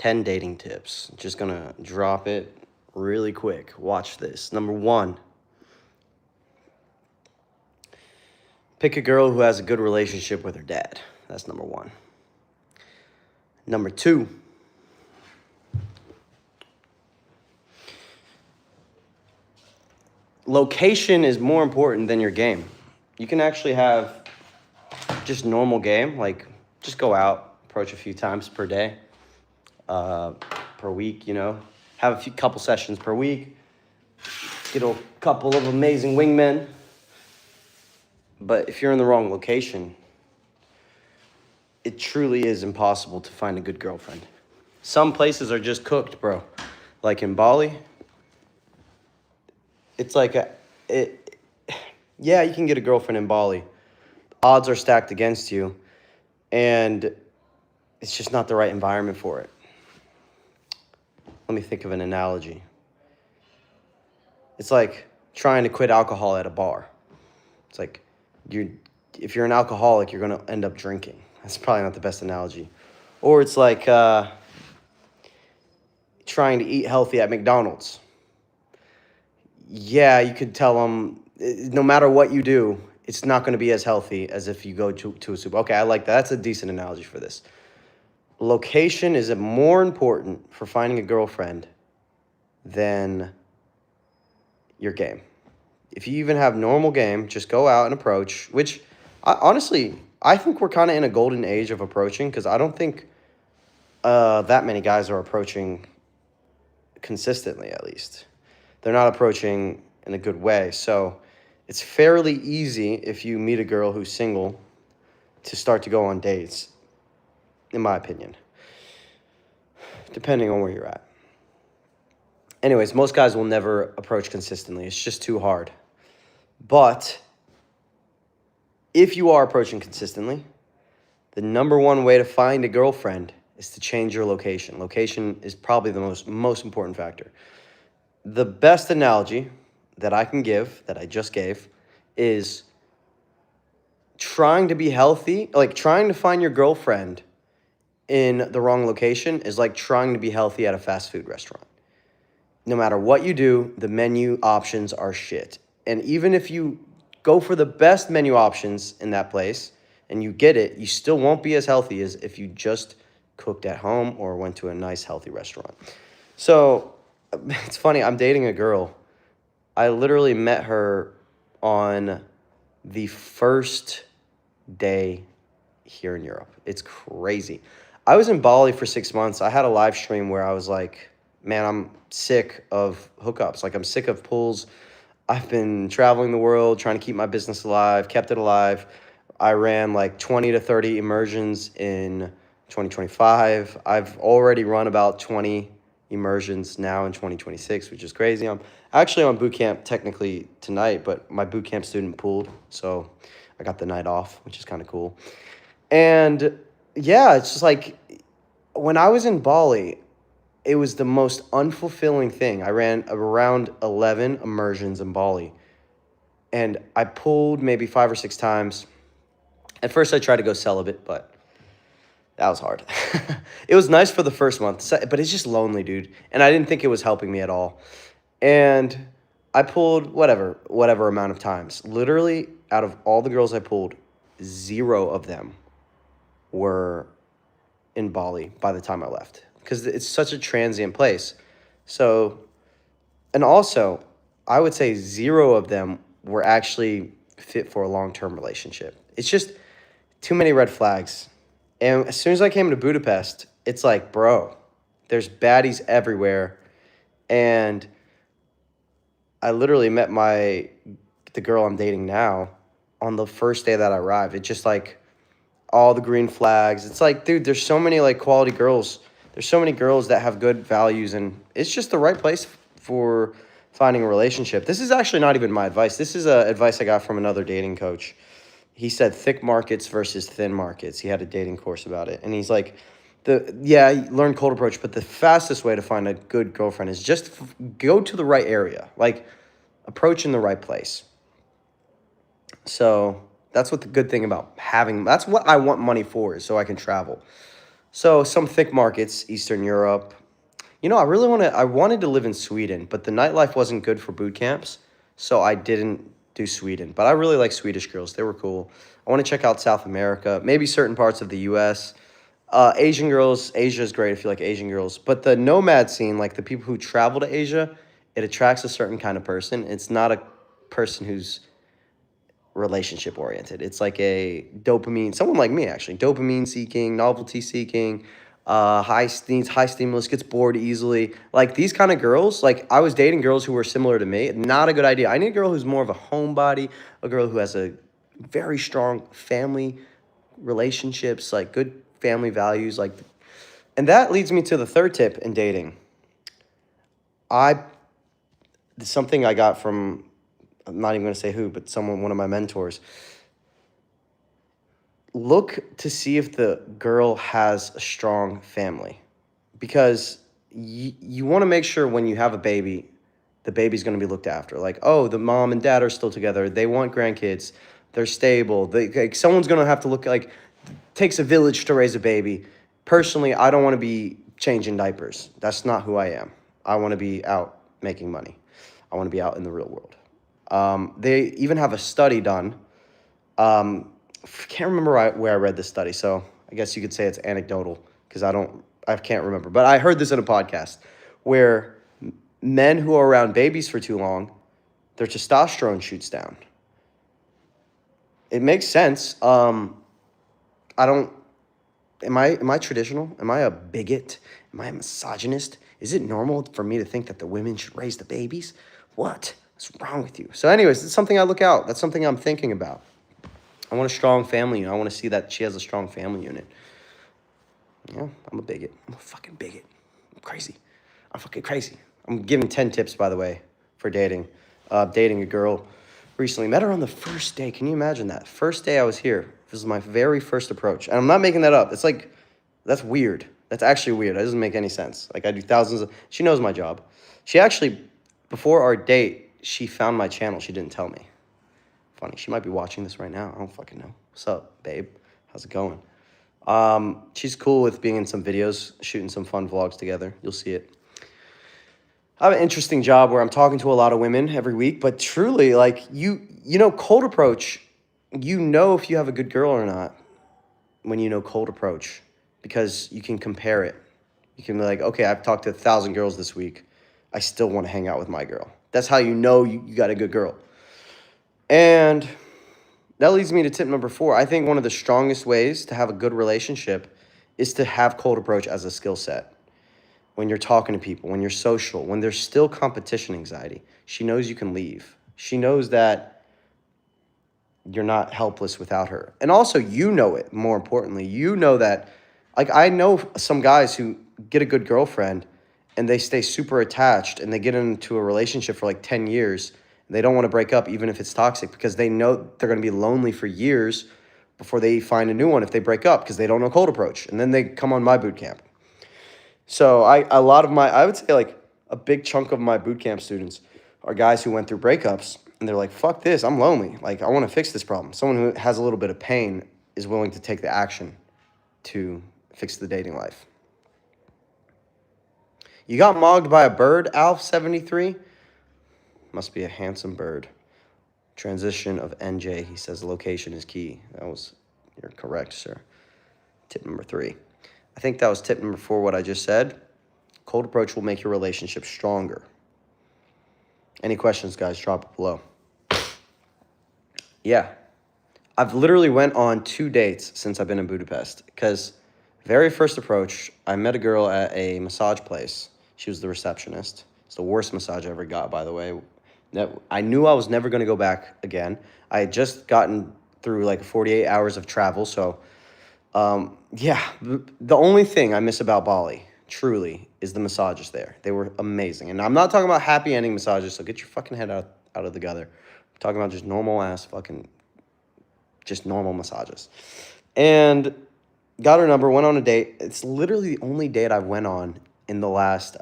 10 dating tips. Just gonna drop it really quick. Watch this. Number one, pick a girl who has a good relationship with her dad. That's number one. Number two, location is more important than your game. You can actually have just normal game, like just go out, approach a few times per day, per week, have couple sessions per week, get a couple of amazing wingmen. But if you're in the wrong location, it truly is impossible to find a good girlfriend. Some places are just cooked, bro. Like in Bali, it's like yeah, you can get a girlfriend in Bali. Odds are stacked against you, and it's just not the right environment for it. Let me think of an analogy. It's like trying to quit alcohol at a bar. It's like if you're an alcoholic, you're going to end up drinking. That's probably not the best analogy. Or it's like trying to eat healthy at McDonald's. Yeah, you could tell them no matter what you do, it's not going to be as healthy as if you go to a soup. Okay, I like that. That's a decent analogy for this. Location is more important for finding a girlfriend than your game. If you even have normal game, just go out and approach, which honestly, I think we're kind of in a golden age of approaching because I don't think that many guys are approaching consistently, at least. They're not approaching in a good way. So it's fairly easy if you meet a girl who's single to start to go on dates, in my opinion, depending on where you're at. Anyways, most guys will never approach consistently. It's just too hard. But if you are approaching consistently, the number one way to find a girlfriend is to change your location. Location is probably the most important factor. The best analogy that I can give, that I just gave, is trying to be healthy, like trying to find your girlfriend in the wrong location is like trying to be healthy at a fast food restaurant. No matter what you do, the menu options are shit. And even if you go for the best menu options in that place and you get it, you still won't be as healthy as if you just cooked at home or went to a nice, healthy restaurant. So it's funny, I'm dating a girl. I literally met her on the first day here in Europe. It's crazy. I was in Bali for 6 months. I had a live stream where I was like, man, I'm sick of hookups. Like, I'm sick of pools. I've been traveling the world, trying to keep my business alive, kept it alive. I ran like 20 to 30 immersions in 2025. I've already run about 20 immersions now in 2026, which is crazy. I'm actually on boot camp technically tonight, but my boot camp student pooled, so I got the night off, which is kind of cool. And yeah, it's just like when I was in Bali, it was the most unfulfilling thing. I ran around 11 immersions in Bali, and I pulled maybe 5 or 6 times. At first, I tried to go celibate, but that was hard. It was nice for the first month, but it's just lonely, dude. And I didn't think it was helping me at all. And I pulled whatever amount of times. Literally, out of all the girls I pulled, 0 of them were in Bali by the time I left, because it's such a transient place. So, and also, I would say 0 of them were actually fit for a long-term relationship. It's just too many red flags. And as soon as I came to Budapest, it's like, bro, there's baddies everywhere. And I literally met the girl I'm dating now on the first day that I arrived. It's just like all the green flags. It's like, dude, there's so many like quality girls. There's so many girls that have good values, and it's just the right place for finding a relationship. This is actually not even my advice. This is advice I got from another dating coach. He said thick markets versus thin markets. He had a dating course about it. And he's like, learn cold approach, but the fastest way to find a good girlfriend is just go to the right area. Like, approach in the right place. So that's what the good thing about that's what I want money for, is so I can travel. So some thick markets, Eastern Europe. I wanted to live in Sweden, but the nightlife wasn't good for boot camps, so I didn't do Sweden. But I really like Swedish girls. They were cool. I want to check out South America, maybe certain parts of the US. Asian girls, Asia is great if you like Asian girls. But the nomad scene, like the people who travel to Asia, it attracts a certain kind of person. It's not a person who's relationship oriented. It's like a dopamine, someone like me actually, dopamine seeking, novelty seeking, high stimulus, gets bored easily. Like these kind of girls, like I was dating girls who were similar to me. Not a good idea. I need a girl who's more of a homebody, a girl who has a very strong family relationships, like good family values, like, and that leads me to the third tip in dating. I Something I got from, I'm not even going to say who, but one of my mentors. Look to see if the girl has a strong family, because you want to make sure when you have a baby, the baby's going to be looked after. Like, oh, the mom and dad are still together. They want grandkids. They're stable. Like, someone's going to have to look like, takes a village to raise a baby. Personally, I don't want to be changing diapers. That's not who I am. I want to be out making money. I want to be out in the real world. They even have a study done. Can't remember where I read this study, so I guess you could say it's anecdotal because I can't remember. But I heard this in a podcast where men who are around babies for too long, their testosterone shoots down. It makes sense. I don't. Am I traditional? Am I a bigot? Am I a misogynist? Is it normal for me to think that the women should raise the babies? What's wrong with you? So anyways, it's something I look out. That's something I'm thinking about. I want a strong family unit. I want to see that she has a strong family unit. Yeah, I'm a bigot. I'm a fucking bigot. I'm crazy. I'm fucking crazy. I'm giving 10 tips, by the way, for dating. Dating a girl recently. Met her on the first day. Can you imagine that? First day I was here. This is my very first approach. And I'm not making that up. It's like, that's weird. That's actually weird. That doesn't make any sense. Like, I do thousands of... She knows my job. She actually, before our date, she found my channel. She didn't tell me. Funny. She might be watching this right now. I don't fucking know. What's up, babe? How's it going? She's cool with being in some videos, shooting some fun vlogs together. You'll see it. I have an interesting job where I'm talking to a lot of women every week, but truly, like, cold approach, you know if you have a good girl or not when you know cold approach, because you can compare it. You can be like, okay, I've talked to 1,000 girls this week. I still want to hang out with my girl. That's how you know you got a good girl. And that leads me to tip number 4. I think one of the strongest ways to have a good relationship is to have cold approach as a skill set. When you're talking to people, when you're social, when there's still competition anxiety, she knows you can leave. She knows that you're not helpless without her. And also, you know it, more importantly. You know that, like, I know some guys who get a good girlfriend and they stay super attached and they get into a relationship for like 10 years. They don't want to break up even if it's toxic because they know they're going to be lonely for years before they find a new one if they break up because they don't know cold approach. And then they come on my boot camp. So I would say like a big chunk of my boot camp students are guys who went through breakups and they're like, fuck this, I'm lonely. Like, I want to fix this problem. Someone who has a little bit of pain is willing to take the action to fix the dating life. You got mogged by a bird, Alf73? Must be a handsome bird. Transition of NJ, he says location is key. You're correct, sir. Tip number 3. I think that was tip number 4, what I just said. Cold approach will make your relationship stronger. Any questions, guys? Drop it below. Yeah. I've literally went on 2 dates since I've been in Budapest. Because very first approach, I met a girl at a massage place. She was the receptionist. It's the worst massage I ever got, by the way. I knew I was never going to go back again. I had just gotten through like 48 hours of travel. So, the only thing I miss about Bali, truly, is the massages there. They were amazing. And I'm not talking about happy ending massages, so get your fucking head out of the gutter. I'm talking about just normal ass fucking, just normal massages. And got her number, went on a date. It's literally the only date I went on in the last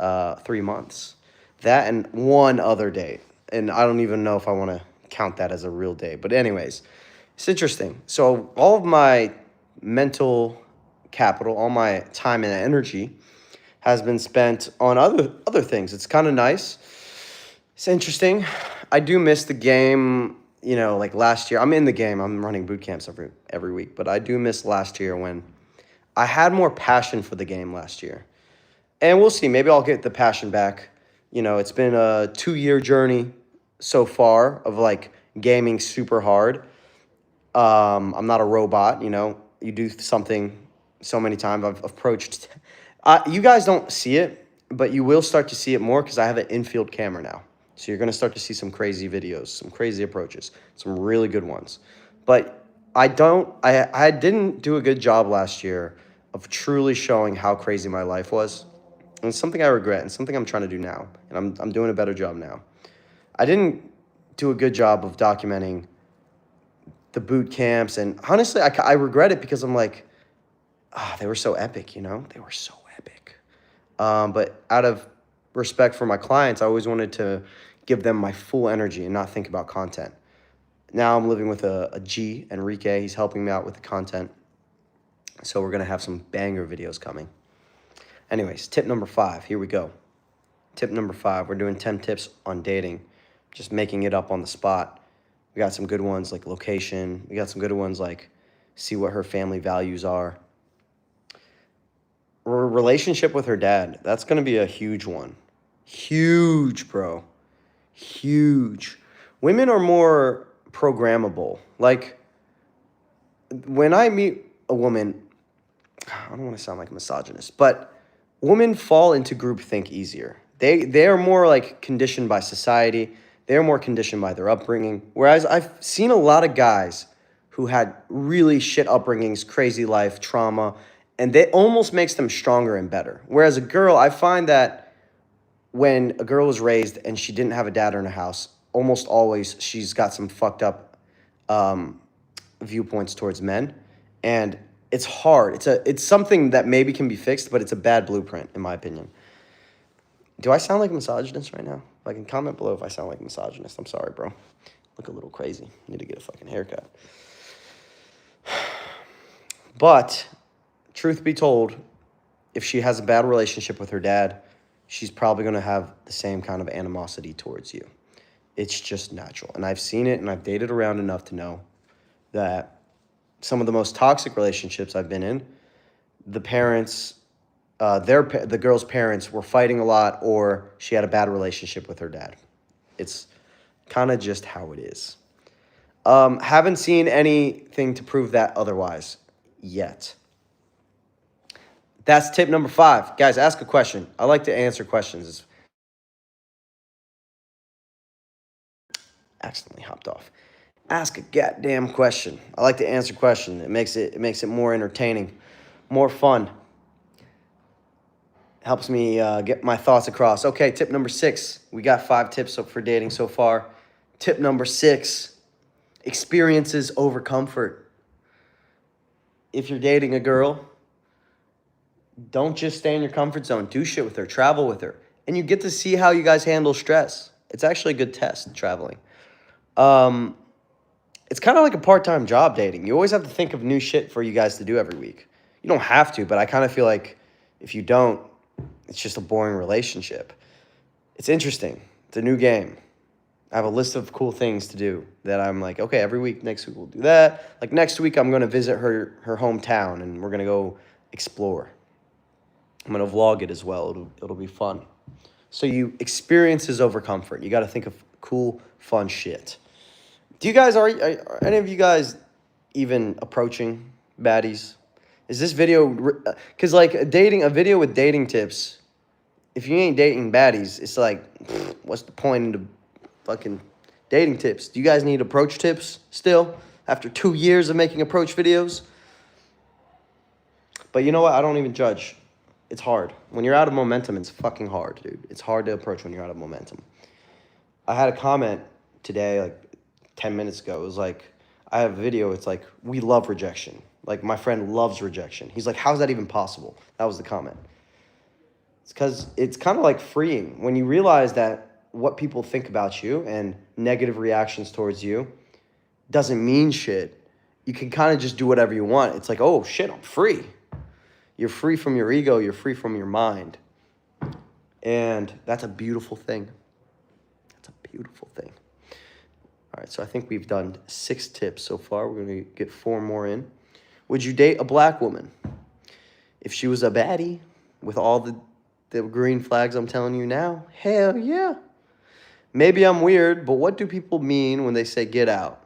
3 months. That and one other date. And I don't even know if I want to count that as a real date. But anyways, it's interesting. So all of my mental capital, all my time and energy has been spent on other things. It's kind of nice. It's interesting. I do miss the game, like last year. I'm in the game. I'm running boot camps every week, but I do miss last year when I had more passion for the game last year. And we'll see. Maybe I'll get the passion back. It's been a 2-year journey so far of like gaming super hard. I'm not a robot. You do something so many times. I've approached. You guys don't see it, but you will start to see it more because I have an infield camera now. So you're going to start to see some crazy videos, some crazy approaches, some really good ones. But I didn't do a good job last year of truly showing how crazy my life was. And it's something I regret and something I'm trying to do now. And I'm doing a better job now. I didn't do a good job of documenting the boot camps. And honestly, I regret it because I'm like, they were so epic, They were so epic. But out of respect for my clients, I always wanted to give them my full energy and not think about content. Now I'm living with a G, Enrique. He's helping me out with the content. So we're going to have some banger videos coming. Anyways, tip number 5. Here we go. Tip number 5. We're doing 10 tips on dating. Just making it up on the spot. We got some good ones like location. We got some good ones like see what her family values are. Relationship with her dad. That's going to be a huge one. Huge, bro. Huge. Women are more programmable. Like, when I meet a woman, I don't want to sound like a misogynist, but women fall into groupthink easier. They are more like conditioned by society. They're more conditioned by their upbringing. Whereas I've seen a lot of guys who had really shit upbringings, crazy life, trauma, and it almost makes them stronger and better. Whereas a girl, I find that when a girl was raised and she didn't have a dad in her house, almost always she's got some fucked up viewpoints towards men. And it's hard. It's something that maybe can be fixed, but it's a bad blueprint, in my opinion. Do I sound like a misogynist right now? If I can comment below if I sound like a misogynist. I'm sorry, bro. Look a little crazy. Need to get a fucking haircut. But truth be told, if she has a bad relationship with her dad, she's probably going to have the same kind of animosity towards you. It's just natural. And I've seen it, and I've dated around enough to know that some of the most toxic relationships I've been in, the parents, the girl's parents were fighting a lot, or she had a bad relationship with her dad. It's kind of just how it is. Haven't seen anything to prove that otherwise yet. That's tip number 5. Guys, ask a question. I like to answer questions. Accidentally hopped off. Ask a goddamn question. I like to answer questions. It makes it more entertaining, more fun. Helps me get my thoughts across. Okay, tip number 6. We got 5 tips for dating so far. Tip number 6, experiences over comfort. If you're dating a girl, don't just stay in your comfort zone. Do shit with her. Travel with her. And you get to see how you guys handle stress. It's actually a good test, traveling. It's kind of like a part-time job dating. You always have to think of new shit for you guys to do every week. You don't have to, but I kind of feel like if you don't, it's just a boring relationship. It's interesting. It's a new game. I have a list of cool things to do that I'm like, okay, every week, next week we'll do that. Like next week I'm going to visit her hometown and we're going to go explore. I'm going to vlog it as well. It'll be fun. So experiences over comfort. You got to think of cool, fun shit. Do you guys, are any of you guys even approaching baddies? Is this video, because like a video with dating tips, if you ain't dating baddies, it's like, what's the point in the fucking dating tips? Do you guys need approach tips still after 2 years of making approach videos? But you know what? I don't even judge. It's hard. When you're out of momentum, it's fucking hard, dude. It's hard to approach when you're out of momentum. I had a comment today, like 10 minutes ago. It was like, I have a video. It's like, we love rejection. Like, my friend loves rejection. He's like, how's that even possible? That was the comment. It's because it's kind of like freeing. When you realize that what people think about you and negative reactions towards you doesn't mean shit, you can kind of just do whatever you want. It's like, oh, shit, I'm free. You're free from your ego. You're free from your mind. And that's a beautiful thing. That's a beautiful thing. All right, so I think we've done 6 tips so far. We're going to get 4 more in. Would you date a black woman if she was a baddie with all the green flags I'm telling you now? Hell yeah. Maybe I'm weird, but what do people mean when they say get out?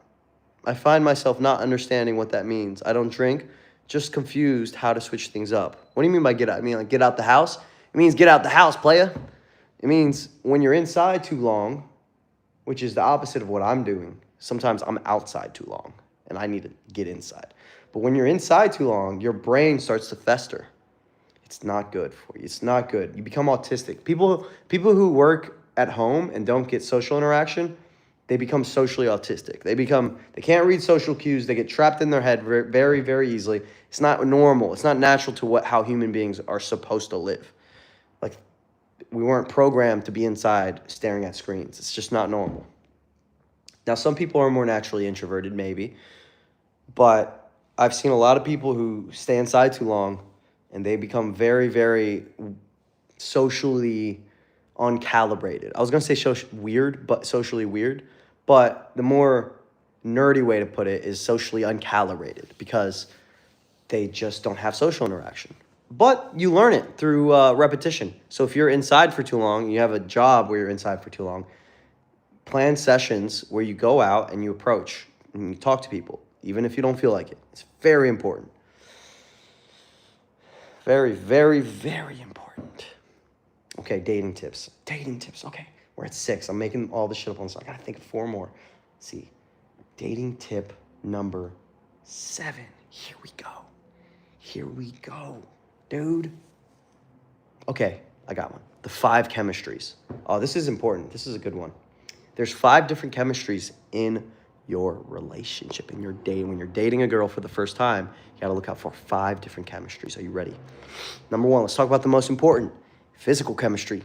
I find myself not understanding what that means. I don't drink, just confused how to switch things up. What do you mean by get out? I mean, like, get out the house? It means get out the house, playa. It means when you're inside too long, which is the opposite of what I'm doing. Sometimes I'm outside too long, and I need to get inside. But when you're inside too long, your brain starts to fester. It's not good for you. It's not good. You become autistic. People who work at home and don't get social interaction, they become socially autistic. They can't read social cues. They get trapped in their head very, very easily. It's not normal. It's not natural to how human beings are supposed to live. Like, we weren't programmed to be inside staring at screens. It's just not normal. Now, some people are more naturally introverted, maybe, but I've seen a lot of people who stay inside too long and they become very, very socially uncalibrated. I was going to say socially weird, but the more nerdy way to put it is socially uncalibrated because they just don't have social interaction. But you learn it through repetition. So if you're inside for too long, you have a job where you're inside for too long, plan sessions where you go out and you approach and you talk to people, even if you don't feel like it. It's very important. Very, very, very important. Okay, dating tips. Okay, we're at 6. I'm making all this shit up on this. I gotta think of 4 more. Let's see. Dating tip number 7. Here we go. Dude. Okay, I got one. The 5 chemistries. Oh, this is important. This is a good one. There's 5 different chemistries in your relationship, in your dating. When you're dating a girl for the first time, you got to look out for 5 different chemistries. Are you ready? Number 1, let's talk about the most important. Physical chemistry.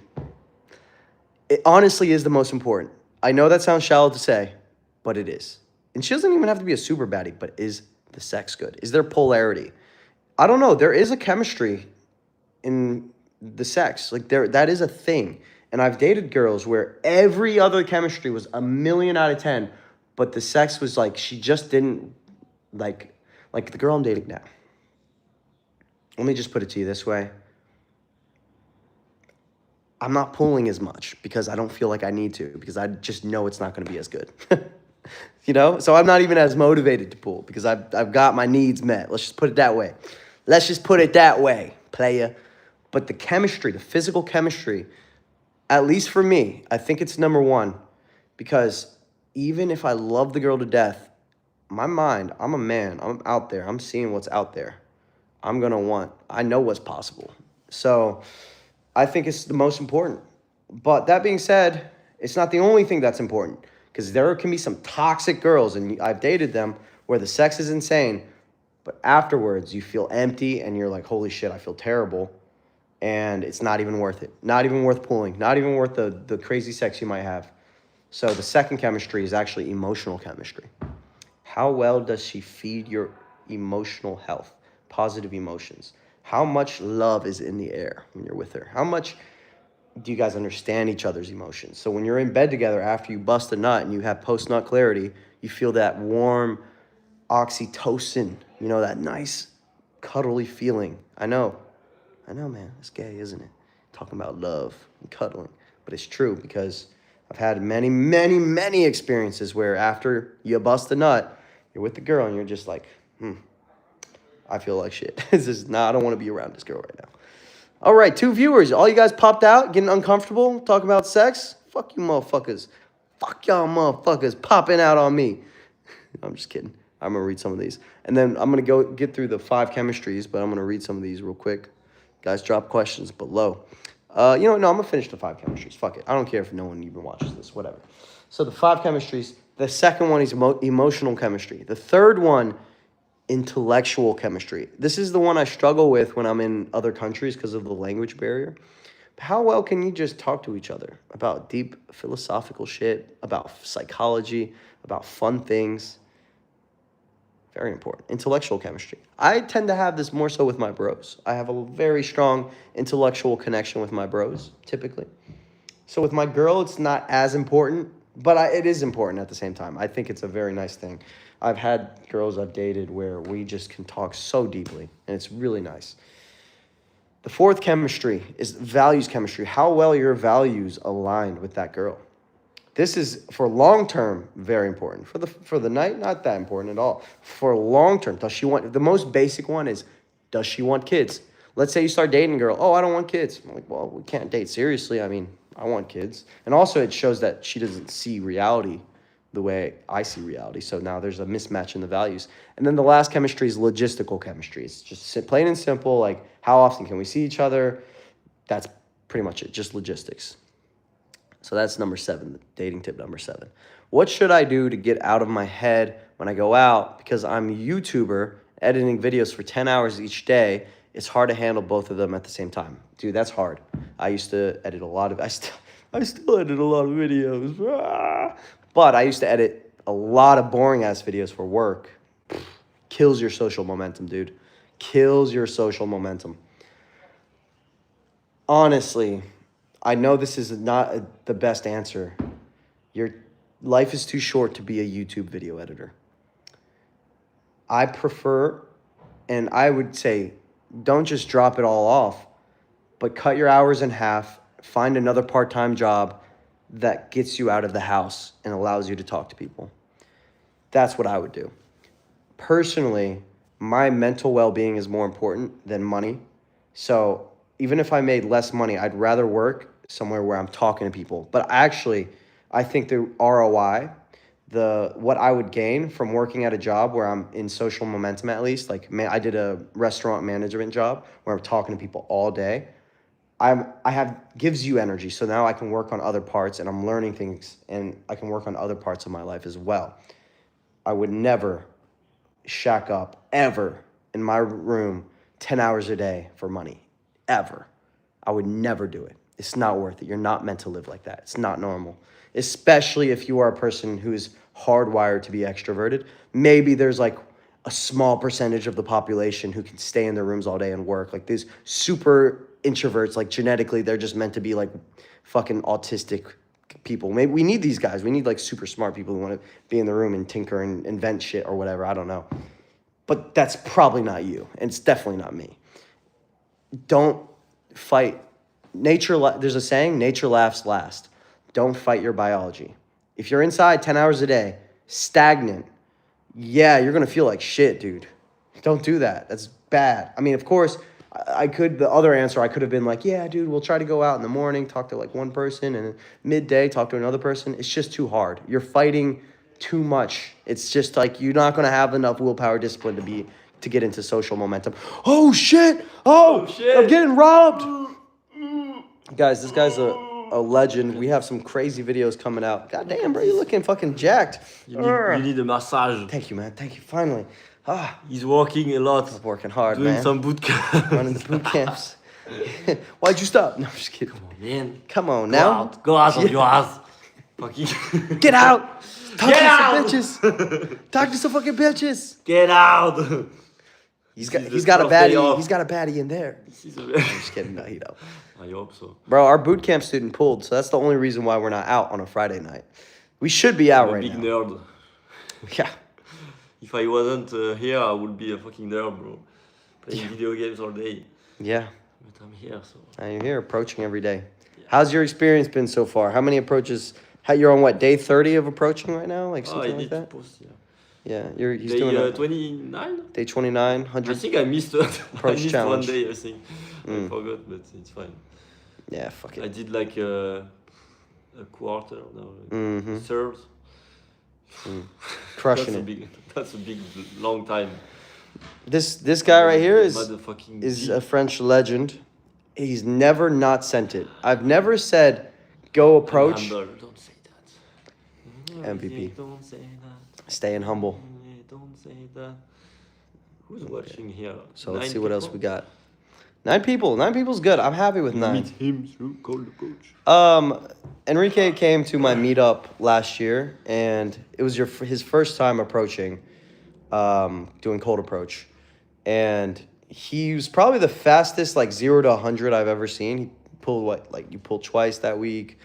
It honestly is the most important. I know that sounds shallow to say, but it is. And she doesn't even have to be a super baddie, but is the sex good? Is there polarity? I don't know. There is a chemistry in the sex. Like, that is a thing. And I've dated girls where every other chemistry was a million out of 10, but the sex was like, she just didn't like the girl I'm dating now. Let me just put it to you this way. I'm not pulling as much because I don't feel like I need to, because I just know it's not going to be as good. You know? So I'm not even as motivated to pull because I've got my needs met. Let's just put it that way. Playa. But the chemistry, the physical chemistry, at least for me, I think it's number 1, because even if I love the girl to death, my mind, I'm a man, I'm out there, I'm seeing what's out there. I know what's possible. So I think it's the most important. But that being said, it's not the only thing that's important, because there can be some toxic girls, and I've dated them, where the sex is insane, but afterwards you feel empty and you're like, holy shit, I feel terrible. And it's not even worth it. Not even worth pulling. Not even worth the crazy sex you might have. So the second chemistry is actually emotional chemistry. How well does she feed your emotional health, positive emotions? How much love is in the air when you're with her? How much do you guys understand each other's emotions? So when you're in bed together after you bust a nut and you have post-nut clarity, you feel that warm oxytocin, that nice cuddly feeling. I know, man, it's gay, isn't it? Talking about love and cuddling. But it's true, because I've had many, many, many experiences where after you bust a nut, you're with the girl and you're just like, I feel like shit. I don't want to be around this girl right now. All right, 2 viewers. All you guys popped out, getting uncomfortable, talking about sex. Fuck you motherfuckers. Fuck y'all motherfuckers popping out on me. I'm just kidding. I'm going to read some of these. And then I'm going to go get through the 5 chemistries, but I'm going to read some of these real quick. Guys, drop questions below. I'm going to finish the 5 chemistries. Fuck it. I don't care if no one even watches this. Whatever. So the 5 chemistries. The second one is emotional chemistry. The third one, intellectual chemistry. This is the one I struggle with when I'm in other countries because of the language barrier. How well can you just talk to each other about deep philosophical shit, about psychology, about fun things? Very important. Intellectual chemistry. I tend to have this more so with my bros. I have a very strong intellectual connection with my bros, typically. So with my girl, it's not as important, but it is important at the same time. I think it's a very nice thing. I've had girls I've dated where we just can talk so deeply, and it's really nice. The fourth chemistry is values chemistry. How well your values aligned with that girl. This is for long term very important. For the night, not that important at all. For long term, does she want the most basic one is does she want kids? Let's say you start dating a girl. Oh, I don't want kids. I'm like, well, we can't date seriously. I mean, I want kids. And also it shows that she doesn't see reality the way I see reality. So now there's a mismatch in the values. And then the last chemistry is logistical chemistry. It's just plain and simple, like how often can we see each other? That's pretty much it, just logistics. So that's number 7, dating tip number 7. What should I do to get out of my head when I go out? Because I'm a YouTuber editing videos for 10 hours each day. It's hard to handle both of them at the same time. Dude, that's hard. I used to edit a lot of, I still edit a lot of videos. But I used to edit a lot of boring ass videos for work. Kills your social momentum, dude. Kills your social momentum. Honestly, I know this is not the best answer. Your life is too short to be a YouTube video editor. I prefer, and I would say, don't just drop it all off, but cut your hours in half, find another part-time job that gets you out of the house and allows you to talk to people. That's what I would do. Personally, my mental well-being is more important than money. So even if I made less money, I'd rather work somewhere where I'm talking to people. But actually, I think the ROI, what I would gain from working at a job where I'm in social momentum at least, like I did a restaurant management job where I'm talking to people all day. Gives you energy. So now I can work on other parts and I'm learning things and I can work on other parts of my life as well. I would never shack up ever in my room 10 hours a day for money. Ever. I would never do it. It's not worth it. You're not meant to live like that. It's not normal. Especially if you are a person who is hardwired to be extroverted. Maybe there's like a small percentage of the population who can stay in their rooms all day and work. Like these super introverts, like genetically, they're just meant to be like fucking autistic people. Maybe we need these guys. We need like super smart people who want to be in the room and tinker and invent shit or whatever. I don't know. But that's probably not you. And it's definitely not me. Don't fight. There's a saying, nature laughs last. Don't fight your biology. If you're inside 10 hours a day, stagnant, yeah, you're going to feel like shit, dude. Don't do that. That's bad. I mean, of course, the other answer, I could have been like, yeah, dude, we'll try to go out in the morning, talk to like one person, and midday, talk to another person. It's just too hard. You're fighting too much. It's just like, you're not going to have enough willpower discipline to get into social momentum. Oh, shit. Oh, shit. I'm getting robbed. Guys, this guy's a legend. We have some crazy videos coming out. God damn, bro, you're looking fucking jacked. You need a massage. Thank you, man. Thank you. Finally. He's working a lot. I'm working hard, doing man. Some boot camps. Running the boot camps. Why'd you stop? No, I'm just kidding. Come on, man. Come on now. Go out of your ass. Fucking. Get out. Talk Get to out. some bitches. Talk to some fucking bitches. Get out. He's got a baddie. He's got a baddie in there. I'm just kidding. No, he don't. I hope so. Bro, our boot camp student pulled, so that's the only reason why we're not out on a Friday night. We should be out right now. Big nerd. Yeah. If I wasn't here, I would be a fucking nerd, bro. Playing video games all day. Yeah. But I'm here, so. And you're here approaching every day. Yeah. How's your experience been so far? How many approaches? You're on what, day 30 of approaching right now? Like something like that? Post, yeah. Yeah, he's day, doing 29? Day 29, 100. I think I missed approach challenge. 1 day, I think. I forgot, but it's fine. Yeah, fuck it. I did like a quarter, third. Crushing it. That's a big, long time. This guy right here is a French legend. He's never not sent it. I've never said, go approach. Don't say that. MVP. Don't say that. Staying humble. Don't say that. Who's watching here? So let's see what else we got. 9 people. 9 people's good. I'm happy with 9. Meet him, so call the coach. Enrique came to my meetup last year, and it was his first time approaching. doing cold approach, and he was probably the fastest like 0 to 100 I've ever seen. He pulled you pulled twice that week.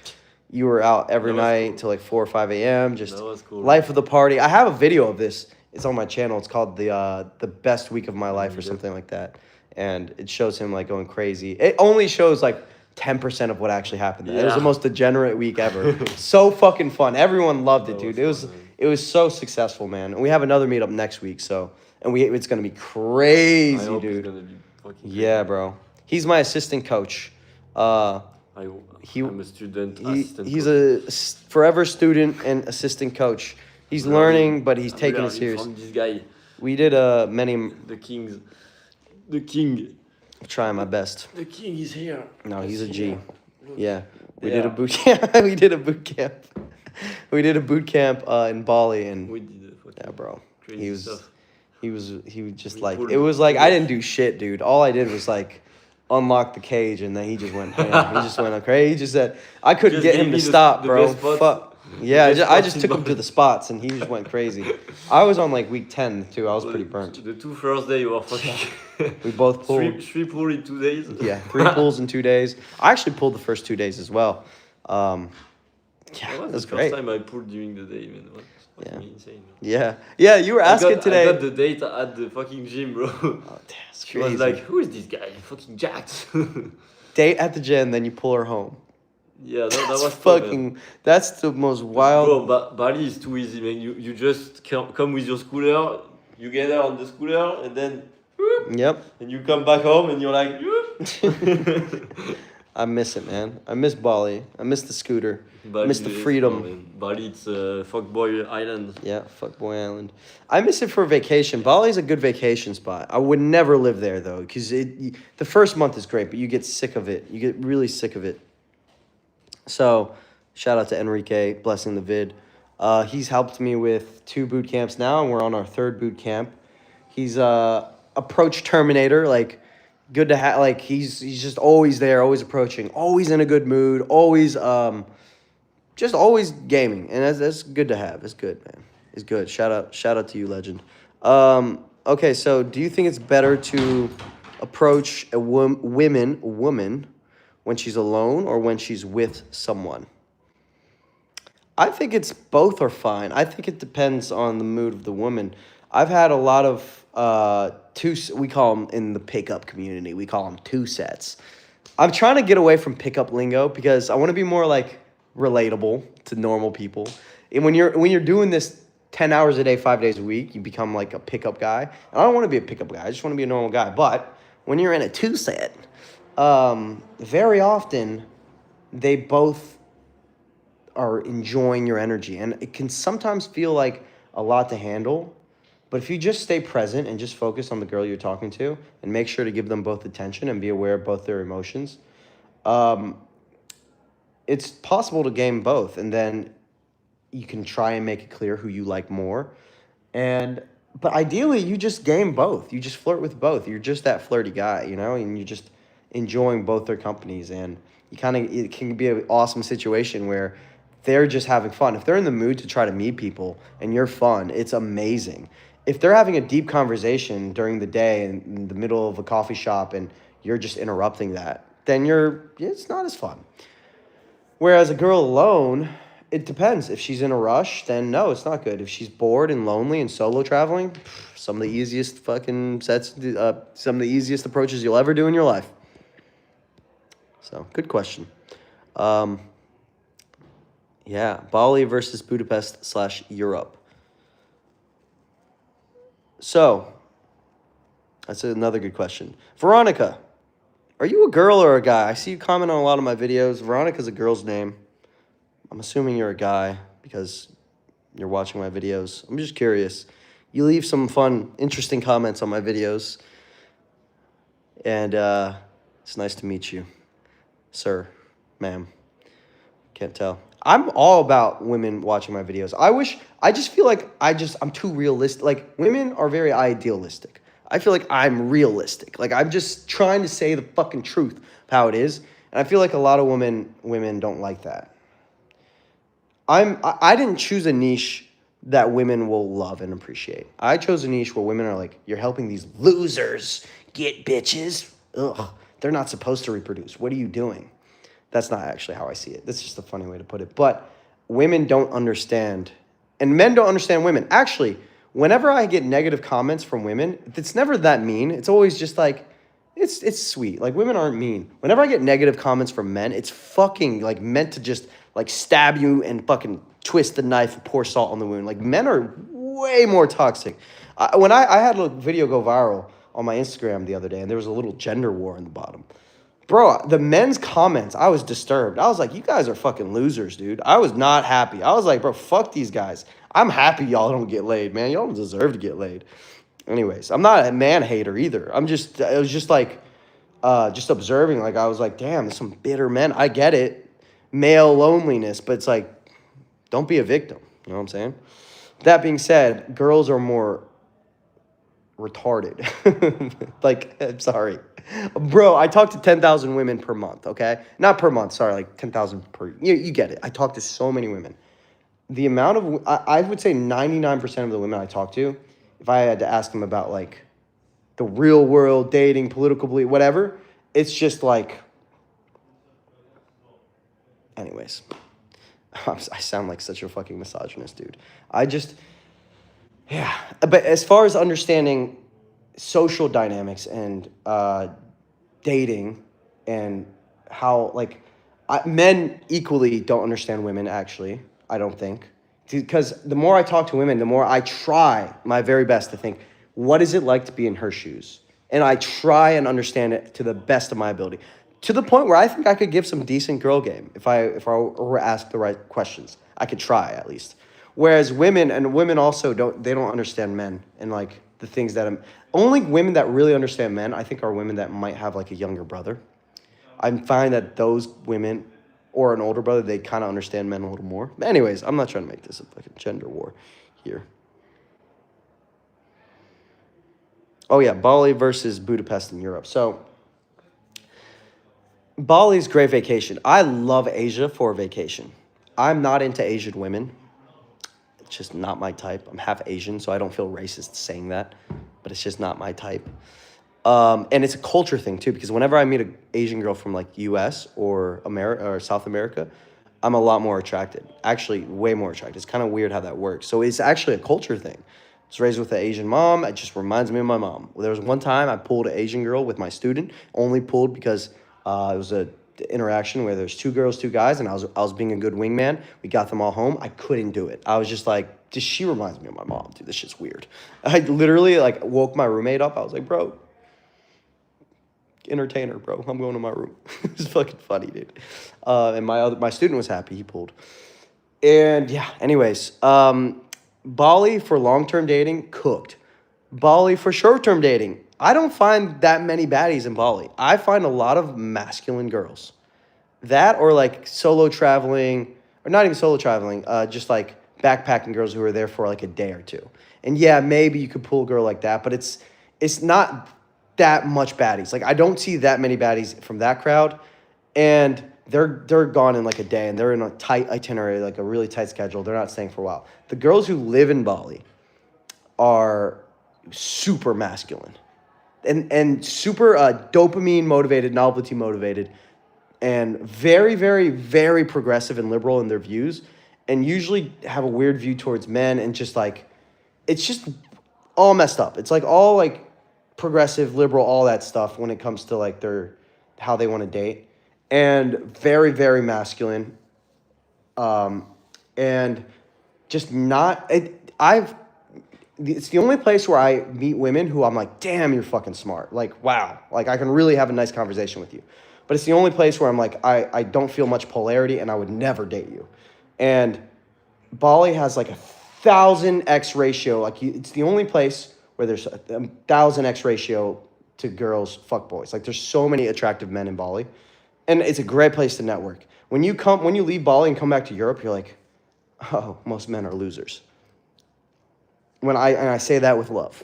You were out every That was night cool. till like 4 or 5 a.m. Just That was cool. life of the party. I have a video of this. It's on my channel. It's called the best week of my life or Yeah. something like that, and it shows him like going crazy. It only shows like 10% of what actually happened. It was the Yeah. most degenerate week ever. So fucking fun. Everyone loved it, That dude. was fun, man. It was so successful, man. And we have another meetup next week, so it's gonna be I crazy, hope it's dude. gonna be fucking Yeah, bro. He's my assistant coach. I'm a student assistant. He's coach. a forever student and assistant coach. He's learning, but he's I'm taking it learning serious. From this guy, We did many. the king Trying my best. The king is here. No, he's a G. here. Look. Yeah, we did a Yeah. boot camp. we did a boot camp. We did a boot camp in Bali, and We did a fucking yeah, bro. crazy He was stuff. he was just We like pulled it was like I two- didn't do shit, dude. All I did was like unlock the cage, and then he just went ham. He just went crazy. He just said I couldn't Just get gave him me to the- stop, the bro. best spots. Fuck. The Yeah, best I spots just in took him to Bali. the spots, and he just went crazy. I was on like week 10 too. I was pretty burnt. The two first day you were fucking. We both pulled. three pull in 2 days. Yeah, 3 pulls in 2 days. I actually pulled the first 2 days as well. Yeah, That was that's the great. first time I pulled during the day, man. It was fucking Yeah. insane. Man. Yeah, yeah. You were asking today. I got the date at the fucking gym, bro. Oh, damn, it's She was crazy. like, "Who is this guy? Fucking jacked." Date at the gym, then you pull her home. Yeah, that That's was fun, man. fucking. That's the most wild. Bro, Bali is too easy, man. You just come with your scooter, you get her on the scooter, and then Yep. and you come back home, and you're like, I miss it, man. I miss Bali. I miss the scooter. Bali miss the is freedom. fun, man. Bali, it's fuckboy island. Yeah, fuck Boy Island. I miss it for vacation. Bali's a good vacation spot. I would never live there though, because the first month is great, but you get sick of it. You get really sick of it. So, shout out to Enrique, blessing the vid. He's helped me with 2 boot camps now, and we're on our 3rd boot camp. He's approach terminator, like good to have. Like he's just always there, always approaching, always in a good mood, always just always gaming, and that's good to have. It's good, man. It's good. Shout out to you, legend. Okay, so do you think it's better to approach a woman when she's alone or when she's with someone? I think it's both are fine. I think it depends on the mood of the woman. I've had a lot of we call them in the pickup community. We call them 2 sets. I'm trying to get away from pickup lingo because I want to be more like relatable to normal people. And when you're doing this 10 hours a day, 5 days a week, you become like a pickup guy. And I don't want to be a pickup guy. I just want to be a normal guy. But when you're in a 2 set, very often they both are enjoying your energy, and it can sometimes feel like a lot to handle. But if you just stay present and just focus on the girl you're talking to and make sure to give them both attention and be aware of both their emotions, it's possible to game both, and then you can try and make it clear who you like more. But ideally, you just game both. You just flirt with both. You're just that flirty guy, and you're just enjoying both their companies. And it can be an awesome situation where they're just having fun. If they're in the mood to try to meet people and you're fun, it's amazing. If they're having a deep conversation during the day in the middle of a coffee shop and you're just interrupting that, then it's not as fun. Whereas a girl alone, it depends. If she's in a rush, then no, it's not good. If she's bored and lonely and solo traveling, some of the easiest fucking some of the easiest approaches you'll ever do in your life. So, good question. Yeah, Bali versus Budapest / Europe. So, that's another good question. Veronica, are you a girl or a guy? I see you comment on a lot of my videos. Veronica's a girl's name. I'm assuming you're a guy because you're watching my videos. I'm just curious. You leave some fun, interesting comments on my videos. And it's nice to meet you, sir, ma'am. Can't tell. I'm all about women watching my videos. I just feel like I'm too realistic. Like, women are very idealistic. I feel like I'm realistic. Like, I'm just trying to say the fucking truth of how it is. And I feel like a lot of women don't like that. I didn't choose a niche that women will love and appreciate. I chose a niche where women are like, you're helping these losers get bitches. Ugh, they're not supposed to reproduce. What are you doing? That's not actually how I see it. That's just a funny way to put it. But women don't understand, and men don't understand women. Actually, whenever I get negative comments from women, it's never that mean. It's always just like, it's sweet. Like, women aren't mean. Whenever I get negative comments from men, it's fucking like meant to just like stab you and fucking twist the knife and pour salt on the wound. Like, men are way more toxic. When I had a video go viral on my Instagram the other day, and there was a little gender war in the bottom. Bro, the men's comments, I was disturbed. I was like, you guys are fucking losers, dude. I was not happy. I was like, bro, fuck these guys. I'm happy y'all don't get laid, man. Y'all don't deserve to get laid. Anyways, I'm not a man hater either. It was just like, just observing. Like, I was like, damn, there's some bitter men. I get it. Male loneliness, but it's like, don't be a victim. You know what I'm saying? That being said, girls are more retarded. Like, I'm sorry. Bro, I talk to 10,000 women per month, okay? Not per month, sorry, like 10,000 per, you get it. I talk to so many women. The amount of, I would say 99% of the women I talk to, if I had to ask them about like the real world, dating, political belief, whatever, it's just like, anyways. I sound like such a fucking misogynist, dude. Yeah. But as far as understanding social dynamics and dating and how, like, men equally don't understand women, actually, I don't think. Because the more I talk to women, the more I try my very best to think, what is it like to be in her shoes? And I try and understand it to the best of my ability. To the point where I think I could give some decent girl game if I were asked the right questions. I could try, at least. Whereas women also don't understand men and like the things that only women that really understand men, I think, are women that might have like a younger brother. I find that those women or an older brother, they kind of understand men a little more. But anyways, I'm not trying to make this a fucking gender war here. Oh yeah, Bali versus Budapest in Europe. So Bali's great vacation. I love Asia for a vacation. I'm not into Asian women. It's just not my type. I'm half Asian, so I don't feel racist saying that, but it's just not my type. And it's a culture thing too, because whenever I meet an Asian girl from like U.S. or America or South America, I'm a lot more attracted. Actually, way more attracted. It's kind of weird how that works. So it's actually a culture thing. I was raised with an Asian mom. It just reminds me of my mom. There was one time I pulled an Asian girl with my student. Only pulled because it was a interaction where there's two girls, two guys, and I was being a good wingman. We got them all home. I couldn't do it. I was just like, she reminds me of my mom, dude. This shit's weird. I literally like woke my roommate up. I was like, bro, entertain her, bro. I'm going to my room. It's fucking funny, dude. And my student was happy. He pulled. And yeah, anyways, Bali for long-term dating, cooked. Bali for short-term dating, I don't find that many baddies in Bali. I find a lot of masculine girls. That or like solo traveling, or not even solo traveling, just like backpacking girls who are there for like a day or two. And yeah, maybe you could pull a girl like that, but it's not that much baddies. Like, I don't see that many baddies from that crowd, and they're gone in like a day, and they're in a tight itinerary, like a really tight schedule. They're not staying for a while. The girls who live in Bali are super masculine and super dopamine motivated, novelty motivated, and very, very, very progressive and liberal in their views, and usually have a weird view towards men, and just like, it's just all messed up. It's like all like progressive, liberal, all that stuff when it comes to like how they want to date, and very, very masculine, and just not. It's the only place where I meet women who I'm like, damn, you're fucking smart. Like, wow, like I can really have a nice conversation with you. But it's the only place where I'm like, I don't feel much polarity, and I would never date you. And Bali has like 1,000x ratio. Like, it's the only place where there's a 1,000x ratio to girls fuck boys. Like, there's so many attractive men in Bali, and it's a great place to network. When you leave Bali and come back to Europe, you're like, oh, most men are losers. And I say that with love.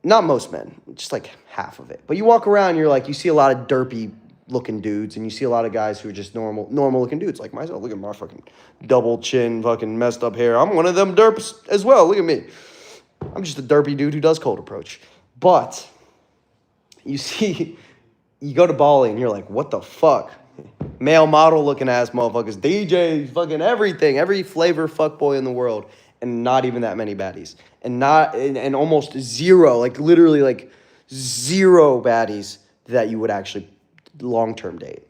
Not most men, just like half of it. But you walk around, you're like, you see a lot of derpy looking dudes, and you see a lot of guys who are just normal looking dudes like myself. Look at my fucking double chin, fucking messed up hair. I'm one of them derps as well. Look at me. I'm just a derpy dude who does cold approach. But you see, you go to Bali and you're like, what the fuck? Male model looking ass motherfuckers, DJs, fucking everything, every flavor fuckboy in the world, and not even that many baddies, and almost zero, like literally like zero baddies that you would actually long-term date.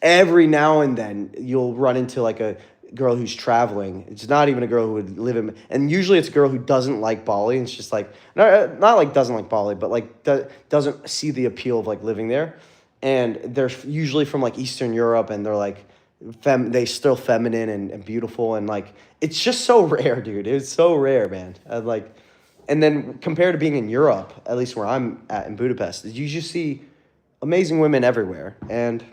Every now and then you'll run into like a girl who's traveling. It's not even a girl who would live in, and usually it's a girl who doesn't like Bali. And it's just like, not like doesn't like Bali, but like doesn't see the appeal of like living there. And they're usually from like Eastern Europe, and they're like, they still feminine and beautiful, and like it's just so rare, dude. It's so rare, man. And then compared to being in Europe, at least where I'm at in Budapest, you just see amazing women everywhere. And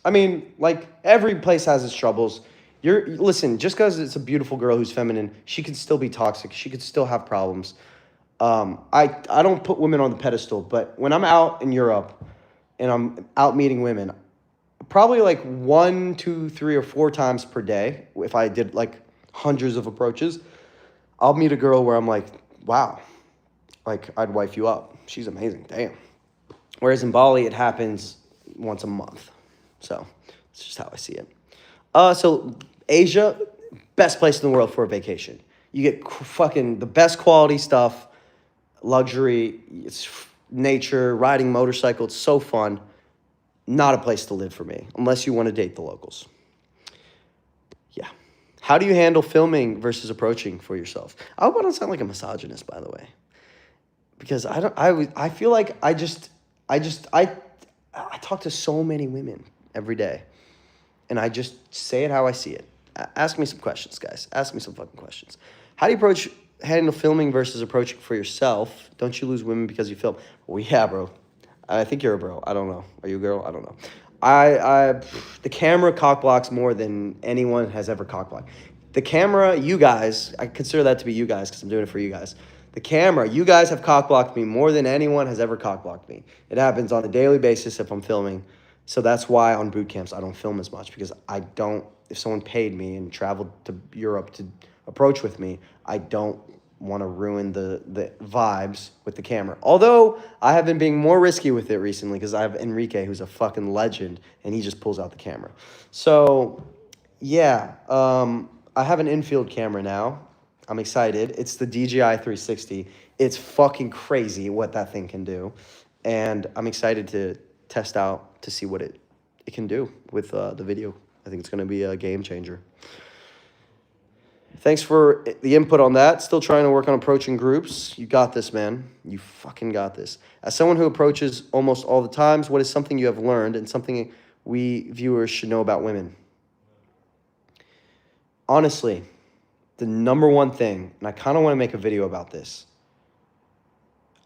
I mean, like every place has its troubles. Listen, just because it's a beautiful girl who's feminine, she could still be toxic. She could still have problems. I don't put women on the pedestal, but when I'm out in Europe and I'm out meeting women, probably like 1, 2, 3, or 4 times per day, if I did like hundreds of approaches, I'll meet a girl where I'm like, wow, like I'd wife you up. She's amazing, damn. Whereas in Bali, it happens once a month. So it's just how I see it. So Asia, best place in the world for a vacation. You get fucking the best quality stuff, luxury, it's nature, riding motorcycle. It's so fun. Not a place to live for me, unless you want to date the locals. Yeah. How do you handle filming versus approaching for yourself? I hope I don't sound like a misogynist, by the way, because I feel like I talk to so many women every day, and I just say it how I see it. Ask me some questions, guys. Ask me some fucking questions. How do you handle filming versus approaching for yourself? Don't you lose women because you film? Well, yeah, bro. I think you're a bro. I don't know. Are you a girl? I don't know. The camera cock blocks more than anyone has ever cock blocked. The camera, you guys, I consider that to be you guys because I'm doing it for you guys. The camera, you guys have cock blocked me more than anyone has ever cock blocked me. It happens on a daily basis if I'm filming. So that's why on boot camps I don't film as much, because if someone paid me and traveled to Europe to approach with me, I don't want to ruin the vibes with the camera. Although I have been being more risky with it recently because I have Enrique, who's a fucking legend, and he just pulls out the camera. So yeah, I have an infield camera now. I'm excited. It's the DJI 360. It's fucking crazy what that thing can do. And I'm excited to test out to see what it can do with the video. I think it's going to be a game changer. Thanks for the input on that. Still trying to work on approaching groups. You got this, man. You fucking got this. As someone who approaches almost all the times, what is something you have learned and something we viewers should know about women? Honestly, the number one thing, and I kind of want to make a video about this,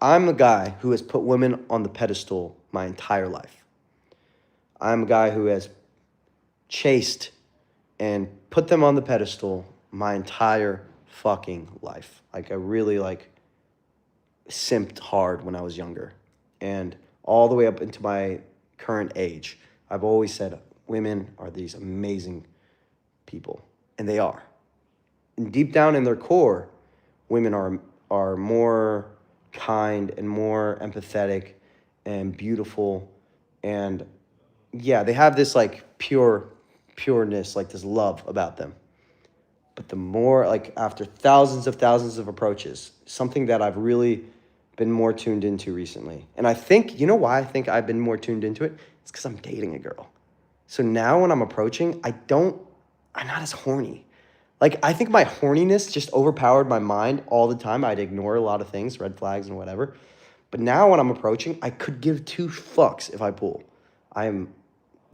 I'm a guy who has put women on the pedestal my entire life. I'm a guy who has chased and put them on the pedestal my entire fucking life. Like, I really, simped hard when I was younger. And all the way up into my current age, I've always said women are these amazing people. And they are. And deep down in their core, women are more kind and more empathetic and beautiful. And yeah, they have this pureness, this love about them. But the more, after thousands of approaches, something that I've really been more tuned into recently. And I think, you know why I think I've been more tuned into it? It's because I'm dating a girl. So now when I'm approaching, I'm not as horny. I think my horniness just overpowered my mind all the time. I'd ignore a lot of things, red flags and whatever. But now when I'm approaching, I could give 2 fucks if I pull. I am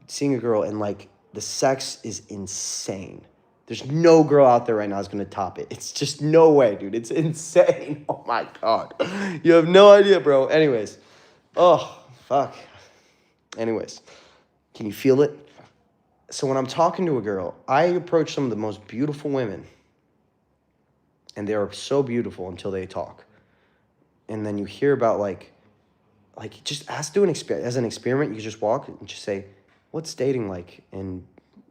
seeing a girl and the sex is insane. There's no girl out there right now that's going to top it. It's just no way, dude. It's insane. Oh, my God. You have no idea, bro. Anyways. Oh, fuck. Anyways. Can you feel it? So when I'm talking to a girl, I approach some of the most beautiful women. And they are so beautiful until they talk. And then you hear about, like just do an experiment as an experiment. You could just walk and just say, what's dating like in,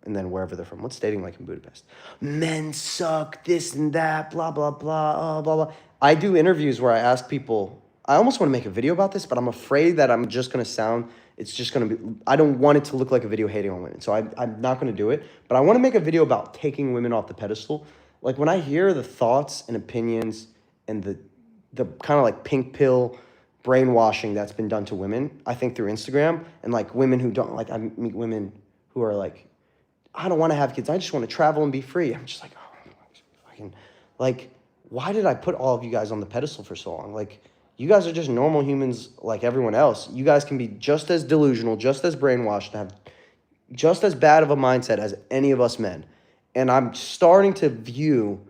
and then wherever they're from, what's dating like in Budapest? Men suck, this and that, blah blah blah, blah blah. I do interviews where I ask people. I almost want to make a video about this, but I'm afraid that I'm just gonna sound. It's just gonna be. I don't want it to look like a video hating on women, so I'm not gonna do it. But I want to make a video about taking women off the pedestal. Like when I hear the thoughts and opinions and the kind of like pink pill brainwashing that's been done to women, I think through Instagram, and like women who don't, like I meet women who are like, I don't want to have kids, I just want to travel and be free. I'm just like, oh, fucking, like, why did I put all of you guys on the pedestal for so long? Like, you guys are just normal humans like everyone else. You guys can be just as delusional, just as brainwashed, and have just as bad of a mindset as any of us men. And I'm starting to view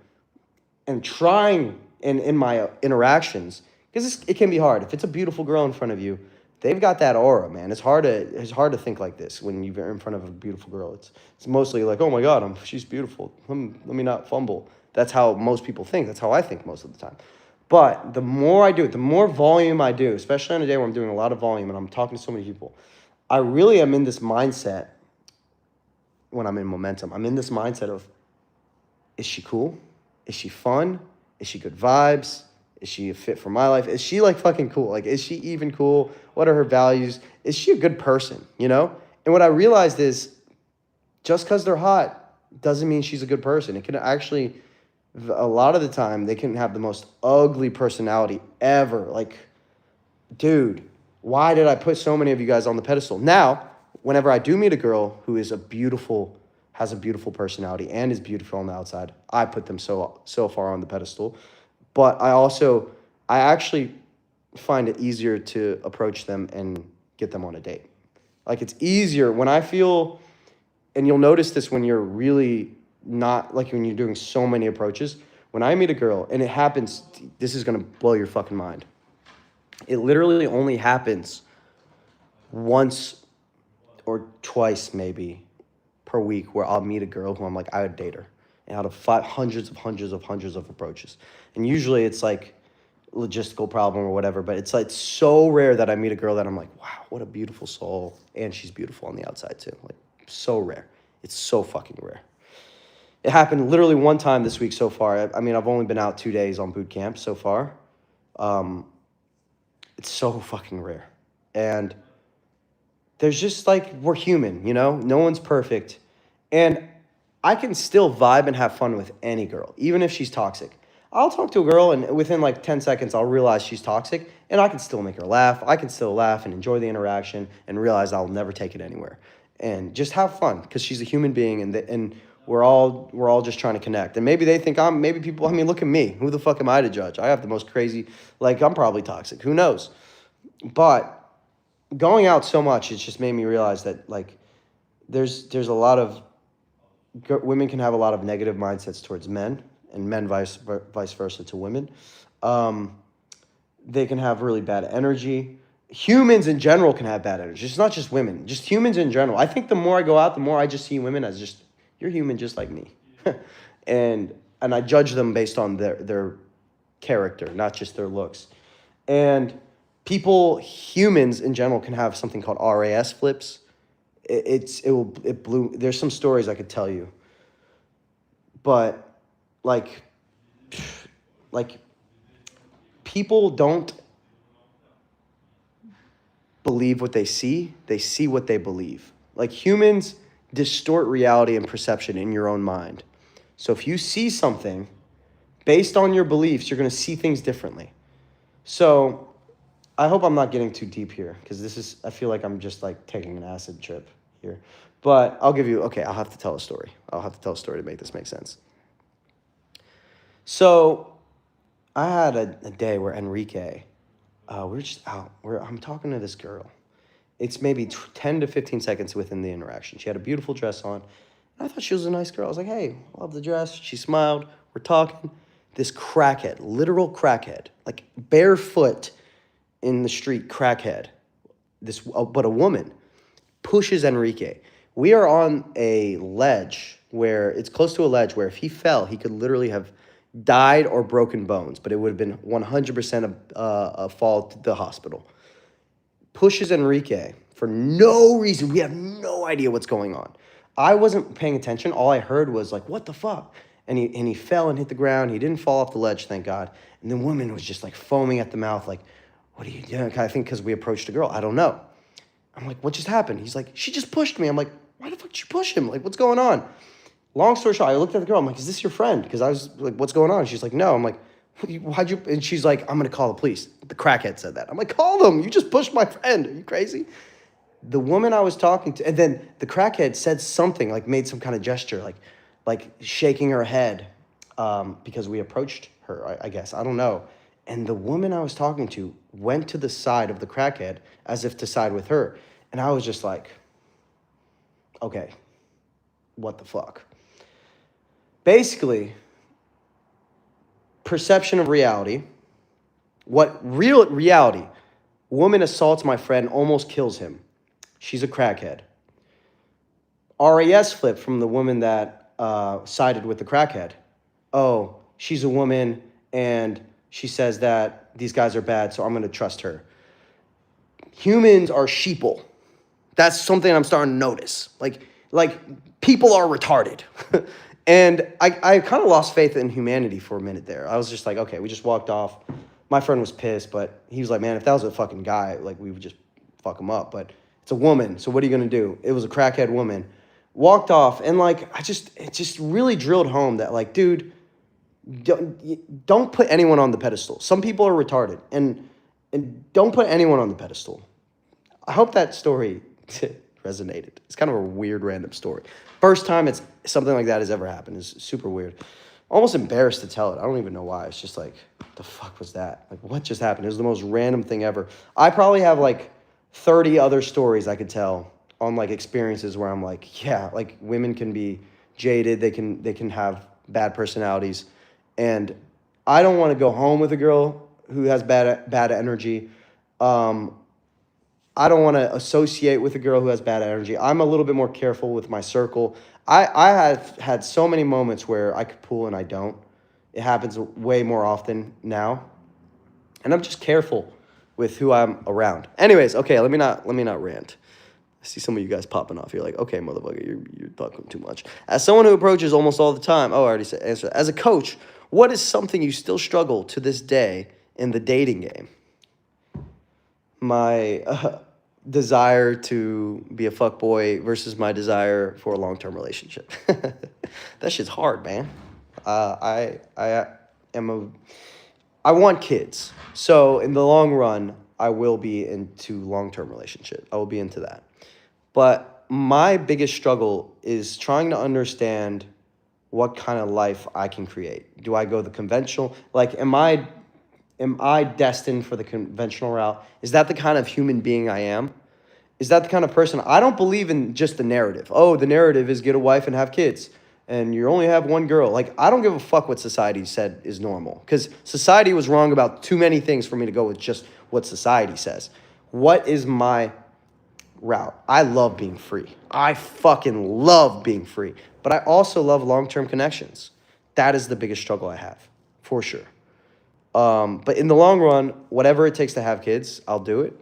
and trying in my interactions, because it can be hard. If it's a beautiful girl in front of you, they've got that aura, man. It's hard to think like this when you're in front of a beautiful girl. It's mostly like, oh my God, she's beautiful. Let me not fumble. That's how most people think. That's how I think most of the time. But the more I do it, the more volume I do, especially on a day where I'm doing a lot of volume and I'm talking to so many people, I really am in this mindset. When I'm in momentum, I'm in this mindset of, is she cool? Is she fun? Is she good vibes? Is she a fit for my life? Is she like fucking cool? Like, is she even cool? What are her values? Is she a good person, you know? And what I realized is, just because they're hot doesn't mean she's a good person. It can actually, a lot of the time, they can have the most ugly personality ever. Like, dude, why did I put so many of you guys on the pedestal? Now, whenever I do meet a girl who is has a beautiful personality and is beautiful on the outside, I put them so far on the pedestal. But I actually find it easier to approach them and get them on a date. Like, it's easier when I feel, and you'll notice this when you're really not, like when you're doing so many approaches. When I meet a girl, and it happens, this is going to blow your fucking mind. It literally only happens once or twice maybe per week where I'll meet a girl who I'm like, I would date her. And out of hundreds of approaches. And usually it's like logistical problem or whatever, but it's like so rare that I meet a girl that I'm like, wow, what a beautiful soul. And she's beautiful on the outside too. Like, so rare. It's so fucking rare. It happened literally one time this week so far. I mean, I've only been out 2 days on boot camp so far. It's so fucking rare. And there's just like, we're human, you know? No one's perfect. And I can still vibe and have fun with any girl, even if she's toxic. I'll talk to a girl and within like 10 seconds, I'll realize she's toxic and I can still make her laugh. I can still laugh and enjoy the interaction and realize I'll never take it anywhere. And just have fun because she's a human being and we're all just trying to connect. And maybe they think look at me. Who the fuck am I to judge? I have the most crazy, like I'm probably toxic. Who knows? But going out so much, it's just made me realize that like there's a lot of women can have a lot of negative mindsets towards men, and men vice versa to women. They can have really bad energy. Humans in general can have bad energy. It's not just women, just humans in general. I think the more I go out, the more I just see women as just, you're human just like me. and I judge them based on their character, not just their looks. And humans in general can have something called RAS flips. There's some stories I could tell you, but like people don't believe what they see what they believe. Like, humans distort reality and perception in your own mind. So if you see something based on your beliefs, you're going to see things differently. So I hope I'm not getting too deep here, because I feel like I'm just like taking an acid trip here. But I'll have to tell a story. I'll have to tell a story to make this make sense. So I had a day where Enrique, we're just out. I'm talking to this girl. It's maybe 10 to 15 seconds within the interaction. She had a beautiful dress on. And I thought she was a nice girl. I was like, hey, love the dress. She smiled. We're talking. This crackhead, literal crackhead, like barefoot in the street crackhead, but a woman, pushes Enrique. We are on a ledge it's close to a ledge where if he fell, he could literally have died or broken bones, but it would have been 100% a fall to the hospital. pushes Enrique for no reason. We have no idea what's going on. I wasn't paying attention. All I heard was like, what the fuck? And he fell and hit the ground. He didn't fall off the ledge, thank God. And the woman was just like foaming at the mouth, like, what are you doing? I think because we approached a girl. I don't know. I'm like, what just happened? He's like, she just pushed me. I'm like, why the fuck did you push him? Like, what's going on? Long story short, I looked at the girl. I'm like, is this your friend? Because I was like, what's going on? She's like, no. I'm like, why'd you? And she's like, I'm going to call the police. The crackhead said that. I'm like, call them. You just pushed my friend. Are you crazy? The woman I was talking to, and then the crackhead said something, like made some kind of gesture, like shaking her head because we approached her, I guess. I don't know. And the woman I was talking to went to the side of the crackhead as if to side with her. And I was just like, okay, what the fuck? Basically, perception of reality. What real reality? Woman assaults my friend, almost kills him. She's a crackhead. RAS flip from the woman that sided with the crackhead. Oh, she's a woman and she says that these guys are bad, so I'm going to trust her. Humans are sheeple. That's something I'm starting to notice. Like people are retarded. And I kind of lost faith in humanity for a minute there. I was just like, okay, we just walked off. My friend was pissed, but he was like, man, if that was a fucking guy, like we would just fuck him up. But it's a woman, so what are you gonna do? It was a crackhead woman. Walked off, and like it just really drilled home that like, dude, don't put anyone on the pedestal. Some people are retarded, and don't put anyone on the pedestal. I hope that story resonated. It's kind of a weird, random story. First time it's something like that has ever happened. It's super weird. Almost embarrassed to tell it. I don't even know why. It's just like, what the fuck was that? Like, what just happened? It was the most random thing ever. I probably have like 30 other stories I could tell on like experiences where I'm like, yeah, like women can be jaded. They can have bad personalities. And I don't want to go home with a girl who has bad energy. I don't want to associate with a girl who has bad energy. I'm a little bit more careful with my circle. I have had so many moments where I could pull and I don't. It happens way more often now. And I'm just careful with who I'm around. Anyways, okay, let me not rant. I see some of you guys popping off. You're like, okay, motherfucker, you're talking too much. As someone who approaches almost all the time, I already said answer. As a coach, what is something you still struggle to this day in the dating game? My desire to be a fuckboy versus my desire for a long-term relationship. That shit's hard, man. I want kids. So in the long run, I will be into long-term relationship. I will be into that. But my biggest struggle is trying to understand what kind of life I can create. Do I go the conventional? Like, am I destined for the conventional route? Is that the kind of human being I am? Is that the kind of person? I don't believe in just the narrative. Oh, the narrative is get a wife and have kids. And you only have one girl. Like, I don't give a fuck what society said is normal. Because society was wrong about too many things for me to go with just what society says. What is my route? I love being free. I fucking love being free. But I also love long-term connections. That is the biggest struggle I have, for sure. But in the long run, whatever it takes to have kids, I'll do it.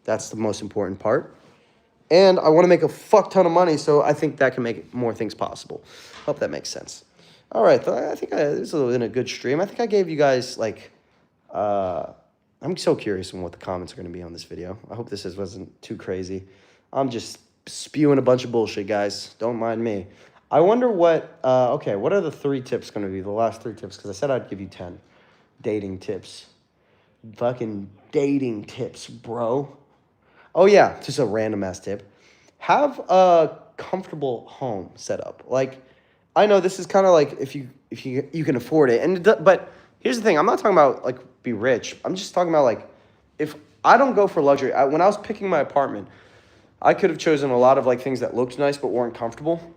That's the most important part. And I want to make a fuck ton of money, so I think that can make more things possible. Hope that makes sense. All right, I think this has been a good stream. I think I gave you guys, like, I'm so curious on what the comments are going to be on this video. I hope this wasn't too crazy. I'm just spewing a bunch of bullshit, guys. Don't mind me. I wonder what are the 3 tips going to be, the last 3 tips? Because I said I'd give you 10 dating tips. Fucking dating tips, bro. Oh, yeah, just a random-ass tip. Have a comfortable home set up. Like, I know this is kind of like if you can afford it. But here's the thing. I'm not talking about, like, be rich. I'm just talking about, like, if I don't go for luxury. When I was picking my apartment, I could have chosen a lot of, like, things that looked nice but weren't comfortable.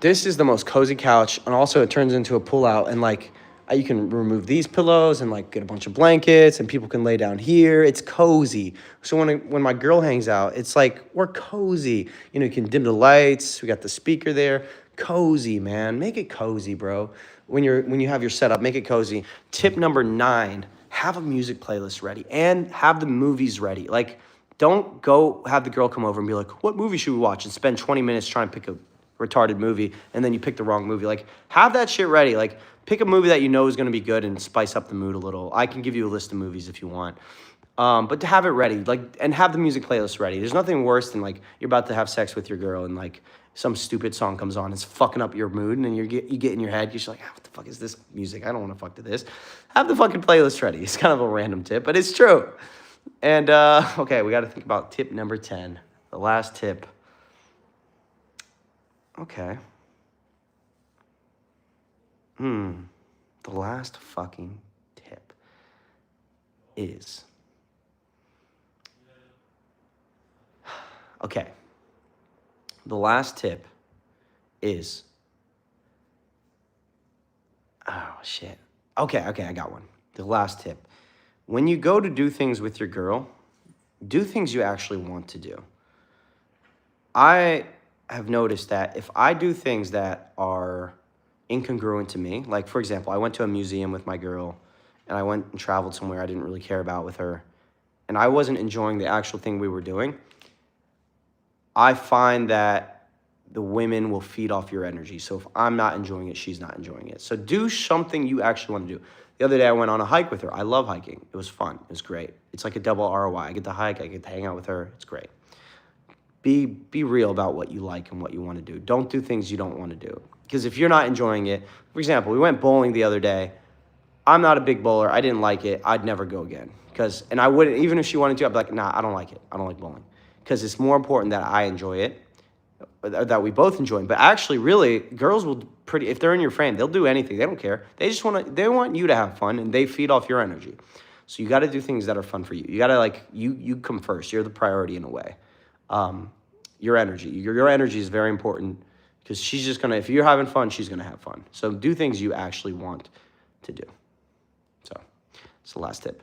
This is the most cozy couch, and also it turns into a pull-out, and, like, you can remove these pillows and, like, get a bunch of blankets, and people can lay down here. It's cozy. So when my girl hangs out, it's like we're cozy. You know, you can dim the lights. We got the speaker there. Cozy, man. Make it cozy, bro. When you have your setup, make it cozy. Tip number 9, have a music playlist ready and have the movies ready. Like, don't go have the girl come over and be like, what movie should we watch? And spend 20 minutes trying to pick a retarded movie, and then you pick the wrong movie. Like, have that shit ready. Like, pick a movie that you know is going to be good and spice up the mood a little. I can give you a list of movies if you want. But to have it ready, like, and have the music playlist ready. There's nothing worse than, like, you're about to have sex with your girl and, like, some stupid song comes on, it's fucking up your mood, and then you get in your head, you're just like, what the fuck is this music? I don't want to fuck to this. Have the fucking playlist ready. It's kind of a random tip, but it's true. And, okay, we got to think about tip number 10, the last tip. Okay. The last fucking tip is, okay. The last tip is, oh, shit. Okay, I got one. The last tip. When you go to do things with your girl, do things you actually want to do. I have noticed that if I do things that are incongruent to me, like, for example, I went to a museum with my girl, and I went and traveled somewhere I didn't really care about with her, and I wasn't enjoying the actual thing we were doing, I find that the women will feed off your energy. So if I'm not enjoying it, she's not enjoying it. So do something you actually want to do. The other day I went on a hike with her. I love hiking. It was fun. It was great. It's like a double ROI. I get to hike. I get to hang out with her. It's great. Be real about what you like and what you want to do. Don't do things you don't want to do. Because if you're not enjoying it, for example, we went bowling the other day. I'm not a big bowler. I didn't like it. I'd never go again. And I wouldn't, even if she wanted to, I'd be like, nah, I don't like it. I don't like bowling. Because it's more important that I enjoy it, that we both enjoy it. But actually, really, girls will if they're in your frame, they'll do anything. They don't care. They want you to have fun, and they feed off your energy. So you got to do things that are fun for you. You got to, like, you come first. You're the priority in a way. Your energy. Your energy is very important, because she's just going to, if you're having fun, she's going to have fun. So do things you actually want to do. So that's the last tip.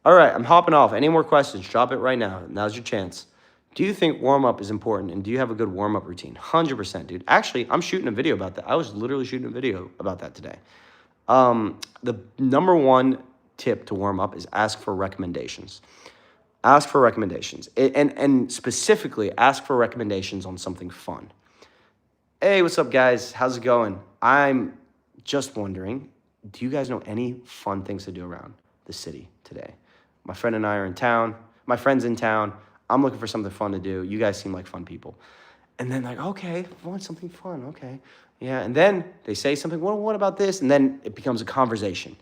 All right, I'm hopping off. Any more questions? Drop it right now. Now's your chance. Do you think warm-up is important, and do you have a good warm-up routine? 100%, dude. Actually, I'm shooting a video about that. I was literally shooting a video about that today. The number one tip to warm up is ask for recommendations. Ask for recommendations. And specifically, ask for recommendations on something fun. Hey, what's up, guys? How's it going? I'm just wondering, do you guys know any fun things to do around the city today? My friend and I are in town. My friend's in town. I'm looking for something fun to do. You guys seem like fun people. And then, like, okay, I want something fun. Okay. Yeah. And then they say something, well, what about this? And then it becomes a conversation.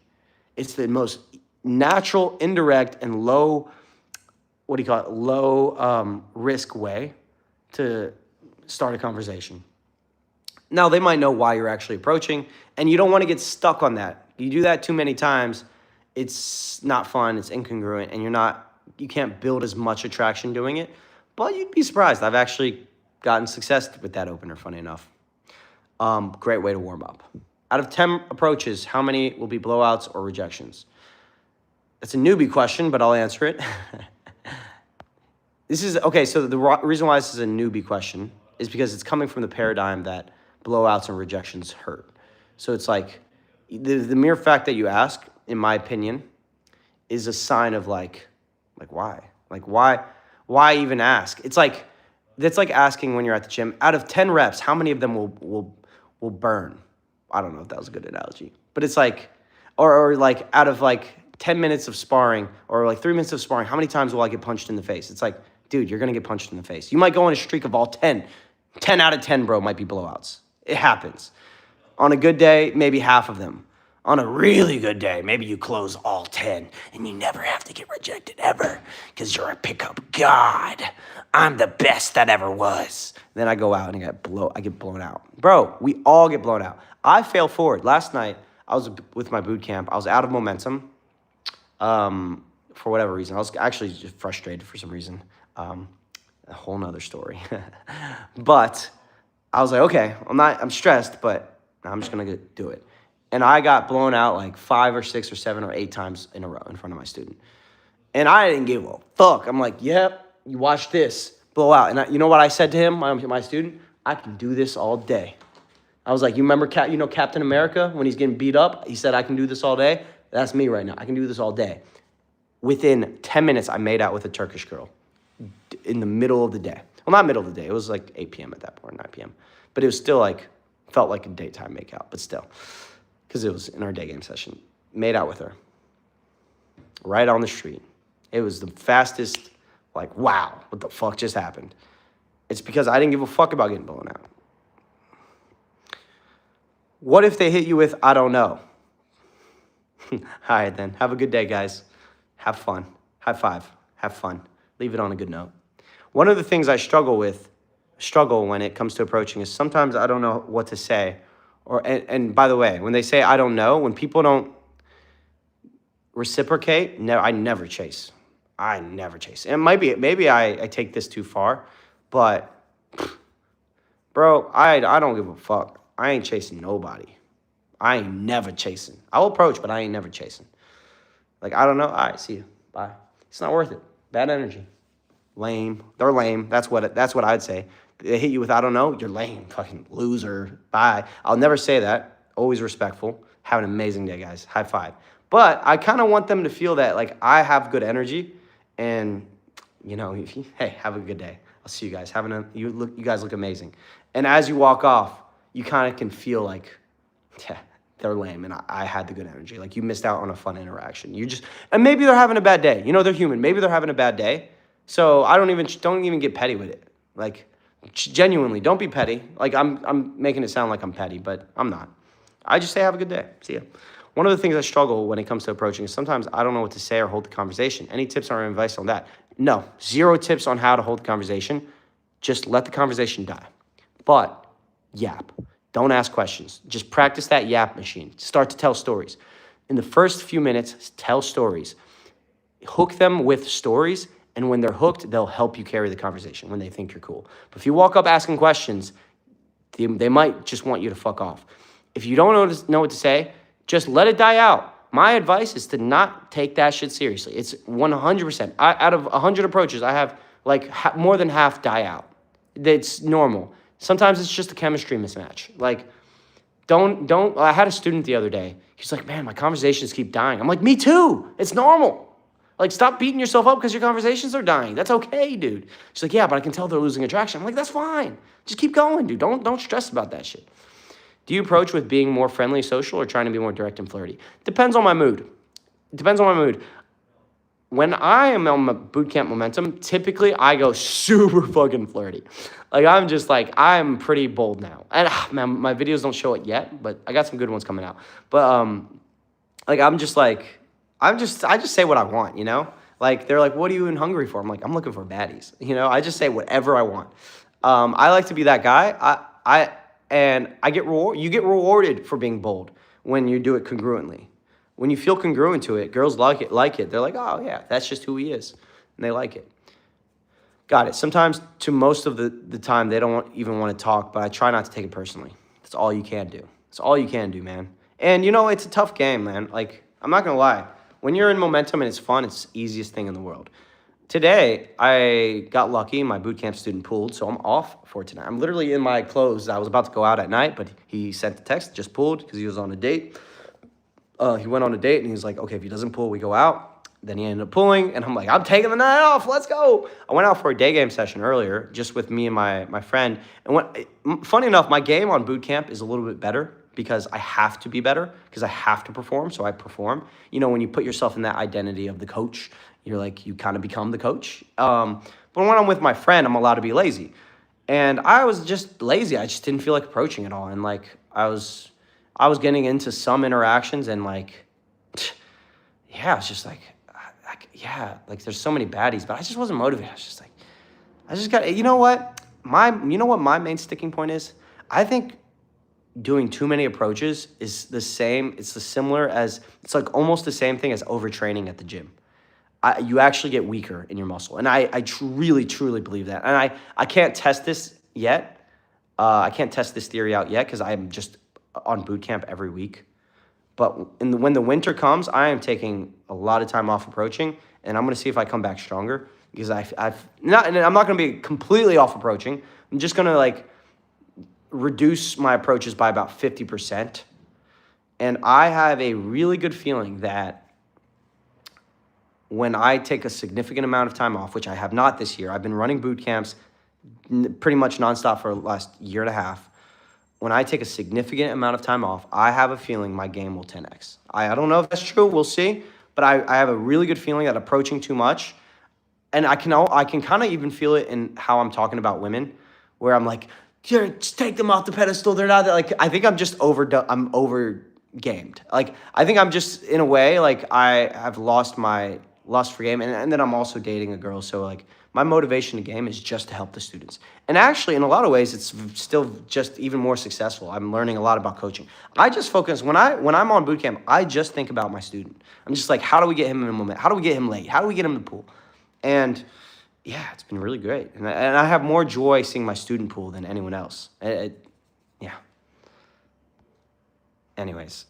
It's the most natural, indirect, and low risk way to start a conversation. Now, they might know why you're actually approaching, and you don't want to get stuck on that. You do that too many times, it's not fun, it's incongruent, and you can't build as much attraction doing it. But you'd be surprised. I've actually gotten success with that opener, funny enough. Great way to warm up. Out of 10 approaches, how many will be blowouts or rejections? That's a newbie question, but I'll answer it. So the reason why this is a newbie question is because it's coming from the paradigm that blowouts and rejections hurt. So it's like, the mere fact that you ask, in my opinion, is a sign of like why? Like, why even ask? It's like, that's like asking when you're at the gym, out of 10 reps, how many of them will burn? I don't know if that was a good analogy, but it's like, or like out of like 10 minutes of sparring or like 3 minutes of sparring, how many times will I get punched in the face? It's like, dude, you're going to get punched in the face. You might go on a streak of all 10. 10 out of 10, bro, might be blowouts. It happens. On a good day, maybe half of them. On a really good day, maybe you close all 10 and you never have to get rejected ever because you're a pickup god. I'm the best that ever was. Then I go out and I get blown out. Bro, we all get blown out. I fail forward. Last night, I was with my boot camp. I was out of momentum for whatever reason. I was actually just frustrated for some reason. A whole nother story. But I was like, okay, I'm stressed, but I'm just going to do it. And I got blown out like 5 or 6 or 7 or 8 times in a row in front of my student. And I didn't give a fuck. I'm like, yep, you watch this, blow out. And you know what I said to him, my student? I can do this all day. I was like, you remember Captain America when he's getting beat up? He said, I can do this all day. That's me right now. I can do this all day. Within 10 minutes, I made out with a Turkish girl in the middle of the day. Well, not middle of the day. It was like 8 p.m. at that point, 9 p.m. But it was still like, felt like a daytime makeout, but still. Because it was in our day game session. Made out with her. Right on the street. It was the fastest, like, wow, what the fuck just happened? It's because I didn't give a fuck about getting blown out. What if they hit you with, I don't know? All right, then. Have a good day, guys. Have fun. High five. Have fun. Leave it on a good note. One of the things I struggle when it comes to approaching is sometimes I don't know what to say. And by the way, when they say I don't know, when people don't reciprocate, no, I never chase. I never chase. And maybe I take this too far, but bro, I don't give a fuck. I ain't chasing nobody. I ain't never chasing. I'll approach, but I ain't never chasing. Like, I don't know. All right, see you. Bye. It's not worth it. Bad energy. Lame. They're lame. That's what I'd say. They hit you with I don't know, you're lame. Fucking loser. Bye. I'll never say that. Always respectful. Have an amazing day, guys. High five. But I kind of want them to feel that, like, I have good energy and, you know, hey, have a good day. I'll see you guys. You guys look amazing. And as you walk off, you kind of can feel like, yeah, they're lame and I had the good energy. Like, you missed out on a fun interaction. And maybe they're having a bad day. You know, they're human. Maybe they're having a bad day. So don't even get petty with it. Like, genuinely, don't be petty. Like, I'm making it sound like I'm petty, but I'm not. I just say have a good day. See ya. One of the things I struggle when it comes to approaching is sometimes I don't know what to say or hold the conversation. Any tips or advice on that? No. 0 tips on how to hold the conversation. Just let the conversation die. But yap. Don't ask questions. Just practice that yap machine. Start to tell stories. In the first few minutes, tell stories. Hook them with stories, and when they're hooked, they'll help you carry the conversation when they think you're cool. But if you walk up asking questions, they might just want you to fuck off. If you don't know what to say, just let it die out. My advice is to not take that shit seriously. It's 100%. Out of 100 approaches, I have like more than half die out. It's normal. Sometimes it's just a chemistry mismatch. Like, don't. I had a student the other day. He's like, man, my conversations keep dying. I'm like, me too. It's normal. Like, stop beating yourself up because your conversations are dying. That's okay, dude. She's like, yeah, but I can tell they're losing attraction. I'm like, that's fine. Just keep going, dude. Don't stress about that shit. Do you approach with being more friendly, social, or trying to be more direct and flirty? Depends on my mood. When I am on my bootcamp momentum, typically I go super fucking flirty. Like, I'm pretty bold now. And man, my videos don't show it yet, but I got some good ones coming out. But I just say what I want, you know? Like, they're like, what are you in hungry for? I'm like, I'm looking for baddies. You know, I just say whatever I want. I like to be that guy. You get rewarded for being bold when you do it congruently. When you feel congruent to it, girls like it. They're like, oh yeah, that's just who he is. And they like it. Got it. Sometimes, to most of the time, they don't even want to talk, but I try not to take it personally. That's all you can do. That's all you can do, man. And, you know, it's a tough game, man. Like, I'm not going to lie. When you're in momentum and it's fun, it's the easiest thing in the world. Today, I got lucky. My bootcamp student pulled, so I'm off for tonight. I'm literally in my clothes. I was about to go out at night, but he sent the text, just pulled because he was on a date. He went on a date, and he was like, okay, if he doesn't pull, we go out. Then he ended up pulling, and I'm like, I'm taking the night off. Let's go. I went out for a day game session earlier, just with me and my friend. And funny enough, my game on bootcamp is a little bit better because I have to be better, because I have to perform, so I perform. You know, when you put yourself in that identity of the coach, you're like, you kind of become the coach. But when I'm with my friend, I'm allowed to be lazy. And I was just lazy. I just didn't feel like approaching it all. And, like, I was getting into some interactions, and, like, yeah, it's just like, like, there's so many baddies, but I just wasn't motivated. I just got, you know what my main sticking point is? I think doing too many approaches is it's like almost the same thing as overtraining at the gym. You actually get weaker in your muscle. And I truly, truly believe that. And I can't test this yet. I can't test this theory out yet because I'm just on boot camp every week. But when the winter comes, I am taking a lot of time off approaching, and I'm going to see if I come back stronger, because I'm not going to be completely off approaching. I'm just going to, like, reduce my approaches by about 50%. And I have a really good feeling that when I take a significant amount of time off, which I have not this year, I've been running boot camps pretty much nonstop for the last year and a half. When I take a significant amount of time off, I have a feeling my game will 10x. I don't know if that's true. We'll see. But I have a really good feeling that approaching too much, and I can kind of even feel it in how I'm talking about women, where I'm like, "Here, just take them off the pedestal. They're not like." I think I'm just over gamed. Like I think I'm just in a way like I have lost my lust for game, and then I'm also dating a girl, so like my motivation to game is just to help the students. And actually, in a lot of ways, it's still just even more successful. I'm learning a lot about coaching. I just focus when I'm on boot camp. I just think about my student. I'm just like, how do we get him in the moment? How do we get him late? How do we get him to the pool? And yeah, it's been really great. And I have more joy seeing my student pool than anyone else. Yeah. Anyways.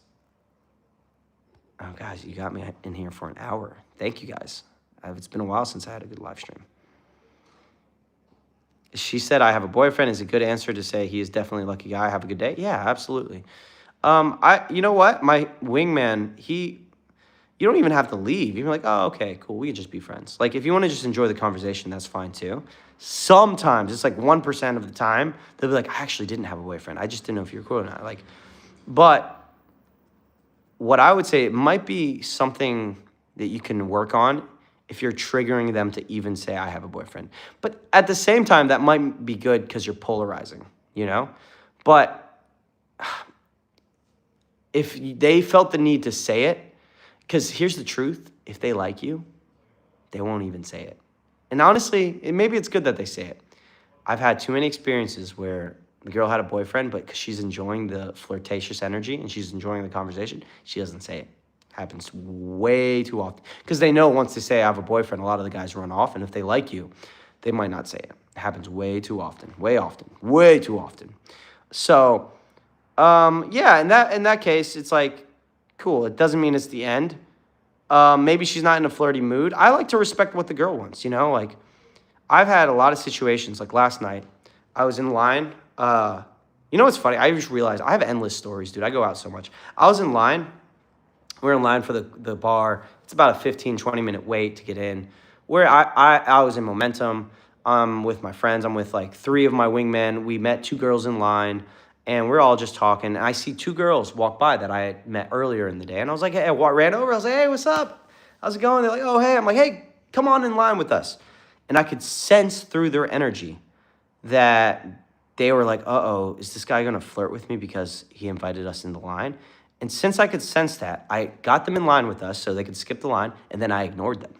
Oh, guys, you got me in here for an hour. Thank you, guys. It's been a while since I had a good live stream. She said, I have a boyfriend. Is a good answer to say he is definitely a lucky guy. Have a good day. Yeah, absolutely. You know what? My wingman, you don't even have to leave. You're like, oh, okay, cool. We can just be friends. Like, if you want to just enjoy the conversation, that's fine too. Sometimes, it's like 1% of the time, they'll be like, I actually didn't have a boyfriend. I just didn't know if you were cool or not. Like, but what I would say, it might be something that you can work on if you're triggering them to even say, I have a boyfriend. But at the same time, that might be good because you're polarizing, you know? But if they felt the need to say it, because here's the truth, if they like you, they won't even say it. And honestly, maybe it's good that they say it. I've had too many experiences where the girl had a boyfriend, but because she's enjoying the flirtatious energy and she's enjoying the conversation, she doesn't say it. Happens way too often. Because they know once they say, I have a boyfriend, a lot of the guys run off. And if they like you, they might not say it. It happens way too often. Way too often. So, yeah, in that case, it's like, cool. It doesn't mean it's the end. Maybe she's not in a flirty mood. I like to respect what the girl wants, you know? Like, I've had a lot of situations, like last night, I was in line. You know what's funny? I just realized I have endless stories, dude. I go out so much. I was in line. We're in line for the bar. It's about a 15, 20-minute wait to get in. Where I was in Momentum with my friends. I'm with like 3 of my wingmen. We met 2 girls in line, and we're all just talking. And I see 2 girls walk by that I had met earlier in the day. And I was like, hey, I ran over. I was like, hey, what's up? How's it going? They're like, oh, hey. I'm like, hey, come on in line with us. And I could sense through their energy that they were like, uh-oh, is this guy going to flirt with me because he invited us in the line? And since I could sense that, I got them in line with us so they could skip the line, and then I ignored them.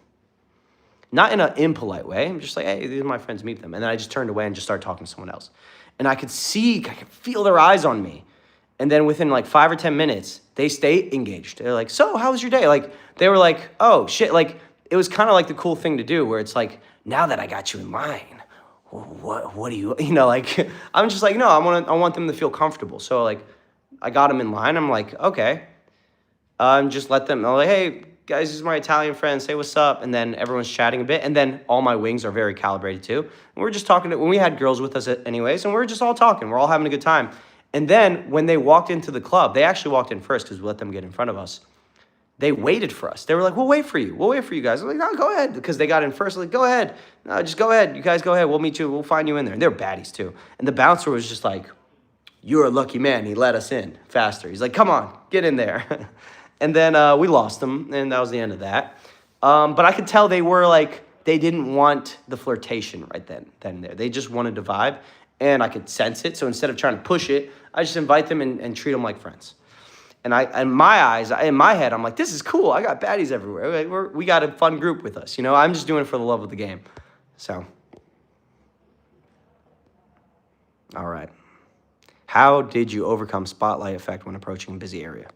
Not in an impolite way. I'm just like, hey, these are my friends, meet them. And then I just turned away and just started talking to someone else. And I could feel their eyes on me. And then within like 5 or 10 minutes, they stayed engaged. They're like, so how was your day? Like, they were like, oh, shit. Like, it was kind of like the cool thing to do where it's like, now that I got you in line, what do you know, like, I'm just like, no, I want them to feel comfortable. So like, I got them in line. I'm like, okay. Just let them know, like, hey, guys, this is my Italian friend. Say what's up. And then everyone's chatting a bit. And then all my wings are very calibrated too. And we're just talking when we had girls with us anyways, and we're just all talking. We're all having a good time. And then when they walked into the club, they actually walked in first because we let them get in front of us. They waited for us. They were like, we'll wait for you. We'll wait for you guys. I'm like, no, go ahead. Because they got in first. Like, go ahead. No, just go ahead. You guys go ahead. We'll meet you. We'll find you in there. And they're baddies too. And the bouncer was just like, you're a lucky man. He let us in faster. He's like, come on, get in there. And then we lost them. And that was the end of that. But I could tell they were like, they didn't want the flirtation right then and there. They just wanted to vibe. And I could sense it. So instead of trying to push it, I just invite them and treat them like friends. And in my eyes, in my head, I'm like, this is cool. I got baddies everywhere. We got a fun group with us. You know, I'm just doing it for the love of the game. So, all right. How did you overcome spotlight effect when approaching a busy area?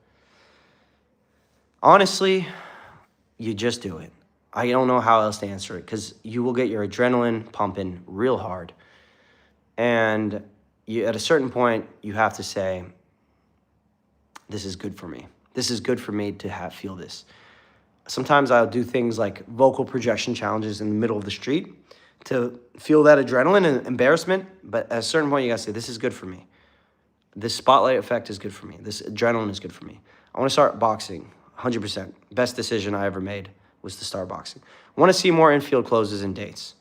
Honestly, you just do it. I don't know how else to answer it because you will get your adrenaline pumping real hard. And at a certain point, you have to say, this is good for me. This is good for me to feel this. Sometimes I'll do things like vocal projection challenges in the middle of the street to feel that adrenaline and embarrassment. But at a certain point, you gotta say, this is good for me. This spotlight effect is good for me. This adrenaline is good for me. I want to start boxing, 100%. Best decision I ever made was to start boxing. I want to see more infield closes and dates.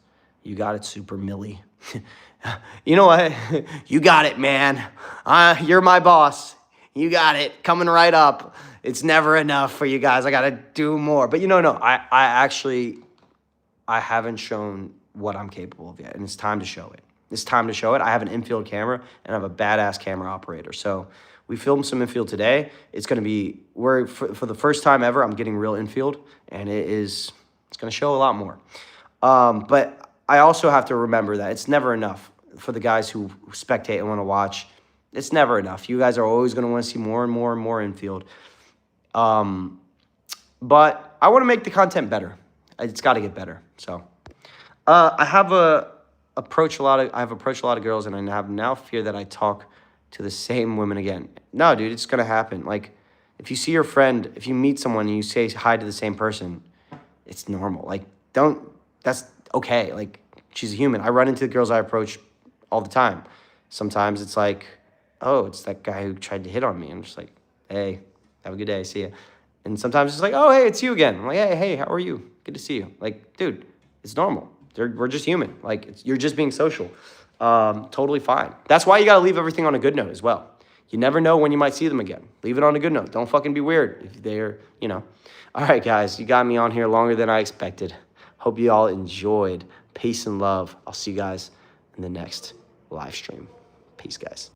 You got it, Super Millie. You know what? You got it, man. You're my boss. You got it. Coming right up. It's never enough for you guys. I got to do more. But no. I haven't shown what I'm capable of yet, and it's time to show it. It's time to show it. I have an infield camera, and I have a badass camera operator. So we filmed some infield today. It's going to be, for the first time ever, I'm getting real infield, and it's going to show a lot more. But I also have to remember that it's never enough for the guys who spectate and want to watch. It's never enough. You guys are always going to want to see more and more and more infield. But I want to make the content better. It's got to get better. So I have approached a lot of girls, and I have now fear that I talk to the same women again. No, dude, it's gonna happen. Like, if you see your friend, if you meet someone and you say hi to the same person, it's normal. Like, that's okay. Like, she's a human. I run into the girls I approach all the time. Sometimes it's like, oh, it's that guy who tried to hit on me. I'm just like, hey, have a good day, see ya. And sometimes it's like, oh, hey, it's you again. I'm like, hey, how are you? Good to see you. Like, dude, it's normal. We're just human. Like, you're just being social. Totally fine. That's why you got to leave everything on a good note as well. You never know when you might see them again. Leave it on a good note. Don't fucking be weird if they're, All right, guys, you got me on here longer than I expected. Hope you all enjoyed. Peace and love. I'll see you guys in the next live stream. Peace, guys.